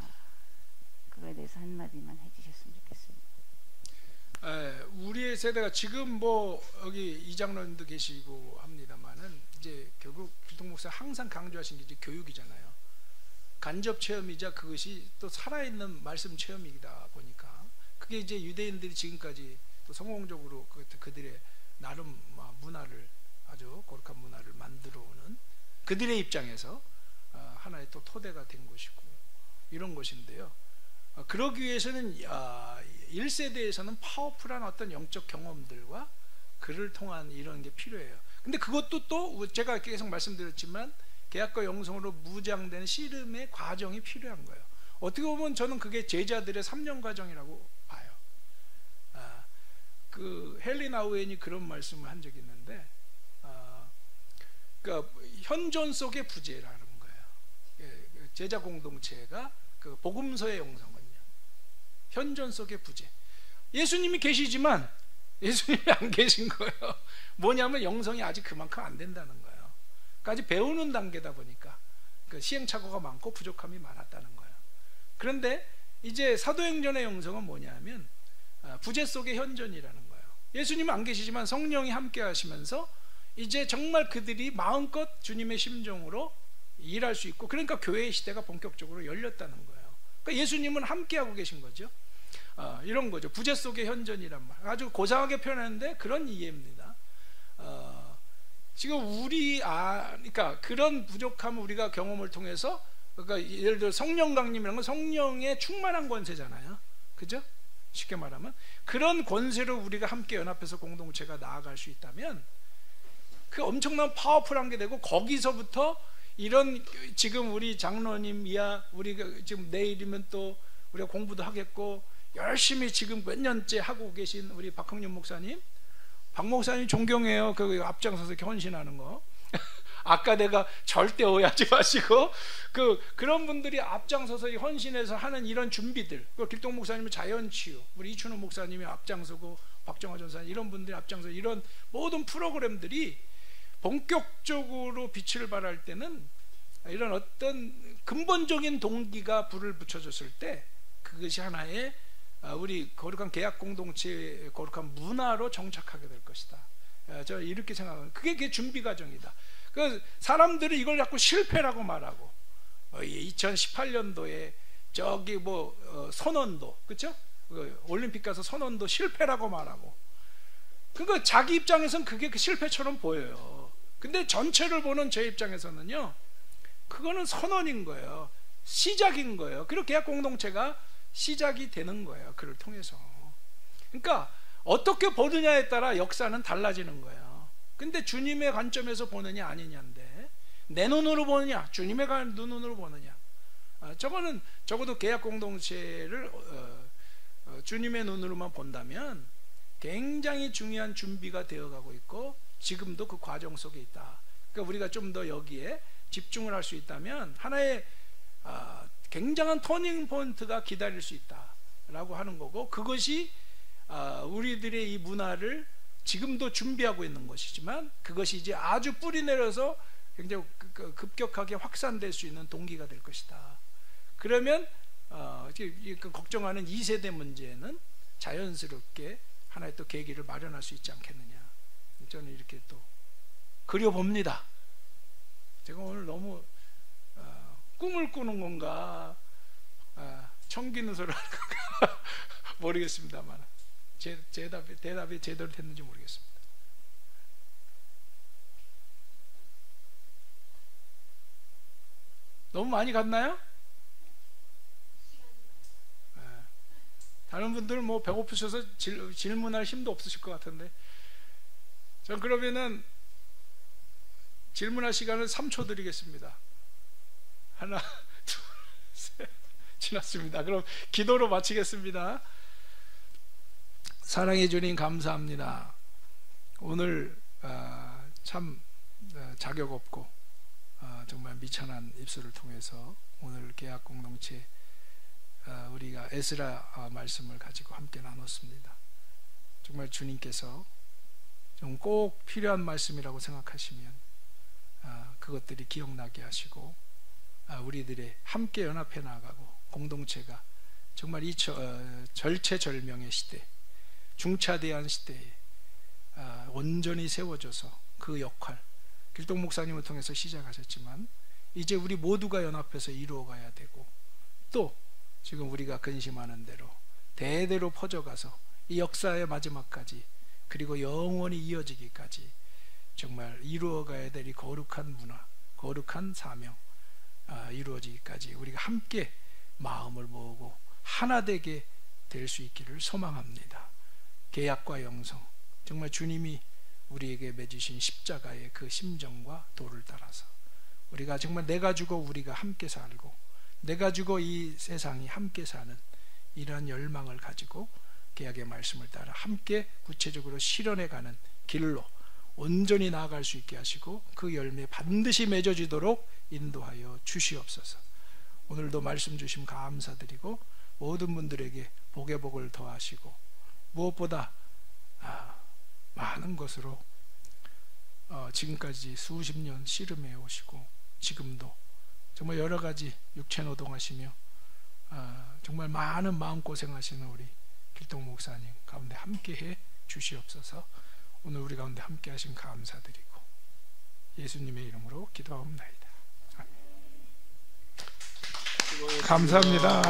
그거에 대해서 한마디만 해주셨으면 좋겠습니다. 우리의 세대가 지금 뭐 여기 이장로님도 계시고 합니다만은, 이제 결국 길동 목사 항상 강조하신 게 이제 교육이잖아요. 간접 체험이자 그것이 또 살아있는 말씀 체험이다 보니까, 그게 이제 유대인들이 지금까지 또 성공적으로 그들의 나름 문화를, 아주 거룩한 문화를 만들어오는 그들의 입장에서 하나의 또 토대가 된 것이고 이런 것인데요. 그러기 위해서는 1세대에서는 파워풀한 어떤 영적 경험들과 그를 통한 이런 게 필요해요. 근데 그것도 또 제가 계속 말씀드렸지만 계약과 영성으로 무장되는 씨름의 과정이 필요한 거예요. 어떻게 보면 저는 그게 제자들의 3년 과정이라고 봐요. 그 헨리 나우엔이 그런 말씀을 한 적이 있는데, 그러니까 현존 속의 부재라는 거예요. 제자 공동체가 그 복음서의 영성은요, 현존 속의 부재. 예수님이 계시지만 예수님이 안 계신 거예요. 뭐냐면 영성이 아직 그만큼 안 된다는 거예요. 까지 배우는 단계다 보니까 그 시행착오가 많고 부족함이 많았다는 거예요. 그런데 이제 사도행전의 영성은 뭐냐면 부재 속의 현존이라는 거예요. 예수님은 안 계시지만 성령이 함께 하시면서 이제 정말 그들이 마음껏 주님의 심정으로 일할 수 있고, 그러니까 교회의 시대가 본격적으로 열렸다는 거예요. 그러니까 예수님은 함께 하고 계신 거죠. 이런 거죠. 부재 속의 현존이란 말, 아주 고상하게 표현하는데 그런 이해입니다. 지금 그러니까 그런 부족함을 우리가 경험을 통해서, 그러니까 예를 들어 성령 강림이라는 건 성령의 충만한 권세잖아요. 그죠? 쉽게 말하면 그런 권세로 우리가 함께 연합해서 공동체가 나아갈 수 있다면 그 엄청난 파워풀한 게 되고, 거기서부터 이런 지금 우리 장로님 이야, 우리가 지금 내일이면 또 우리가 공부도 하겠고 열심히 지금 몇 년째 하고 계신 우리 박흥윤 목사님, 박 목사님 존경해요. 그 앞장서서 헌신하는 거 아까 내가 절대 오해하지 마시고 그런 분들이 앞장서서 이 헌신해서 하는 이런 준비들, 길동 목사님은 자연치유, 우리 이춘호 목사님이 앞장서고 박정화 전사님 이런 분들이 앞장서 이런 모든 프로그램들이 본격적으로 빛을 발할 때는 이런 어떤 근본적인 동기가 불을 붙여줬을 때 그것이 하나의 우리 거룩한 계약 공동체의 거룩한 문화로 정착하게 될 것이다. 저 이렇게 생각합니다. 그게 준비 과정이다. 그 사람들이 이걸 자꾸 실패라고 말하고 2018년도에 저기 선언도, 그렇죠? 올림픽 가서 선언도 실패라고 말하고, 그러니까 자기 입장에서는 그게 그 실패처럼 보여요. 근데 전체를 보는 제 입장에서는요, 그거는 선언인 거예요. 시작인 거예요. 그리고 계약 공동체가 시작이 되는 거예요. 그를 통해서. 그러니까 어떻게 보느냐에 따라 역사는 달라지는 거예요. 근데 주님의 관점에서 보느냐 아니냐인데, 내 눈으로 보느냐 주님의 눈으로 보느냐, 저거는 적어도 계약 공동체를 주님의 눈으로만 본다면 굉장히 중요한 준비가 되어가고 있고 지금도 그 과정 속에 있다. 그러니까 우리가 좀 더 여기에 집중을 할 수 있다면 하나의 굉장한 터닝 포인트가 기다릴 수 있다라고 하는 거고, 그것이 우리들의 이 문화를 지금도 준비하고 있는 것이지만 그것이 이제 아주 뿌리 내려서 굉장히 급격하게 확산될 수 있는 동기가 될 것이다. 그러면 걱정하는 2세대 문제는 자연스럽게 하나의 또 계기를 마련할 수 있지 않겠느냐, 저는 이렇게 또 그려봅니다. 제가 오늘 너무 꿈을 꾸는 건가 청기는 소리를 하는 건가 모르겠습니다만 대답이 제대로 됐는지 모르겠습니다. 너무 많이 갔나요? 다른 분들은 뭐 배고프셔서 질문할 힘도 없으실 것 같은데, 전 그러면은 질문할 시간을 3초 드리겠습니다. 하나, 둘, 셋. 지났습니다. 그럼 기도로 마치겠습니다. 사랑해 주님 감사합니다. 오늘 참 자격 없고 정말 미천한 입술을 통해서 오늘 계약 공동체 우리가 에스라 말씀을 가지고 함께 나눴습니다. 정말 주님께서 좀 꼭 필요한 말씀이라고 생각하시면 그것들이 기억나게 하시고 우리들의 함께 연합해 나가고 공동체가 정말 이 절체절명의 시대, 중차대한 시대에 온전히 세워져서 그 역할, 길동 목사님을 통해서 시작하셨지만 이제 우리 모두가 연합해서 이루어가야 되고, 또 지금 우리가 근심하는 대로 대대로 퍼져가서 이 역사의 마지막까지, 그리고 영원히 이어지기까지 정말 이루어가야 될 이 거룩한 문화, 거룩한 사명 이루어지기까지 우리가 함께 마음을 모으고 하나 되게 될 수 있기를 소망합니다. 계약과 영성, 정말 주님이 우리에게 맺으신 십자가의 그 심정과 도를 따라서 우리가 정말 내가 주고 우리가 함께 살고, 내가 주고 이 세상이 함께 사는 이러한 열망을 가지고 계약의 말씀을 따라 함께 구체적으로 실현해가는 길로 온전히 나아갈 수 있게 하시고 그 열매 반드시 맺어지도록 인도하여 주시옵소서. 오늘도 말씀 주심 감사드리고 모든 분들에게 복의 복을 더하시고 무엇보다 많은 것으로 지금까지 수십 년 씨름해 오시고 지금도 정말 여러 가지 육체 노동하시며 정말 많은 마음고생하시는 우리 길동 목사님 가운데 함께해 주시옵소서. 오늘 우리 가운데 함께 하신 감사드리고 예수님의 이름으로 기도하옵나이다. 아멘. 감사합니다.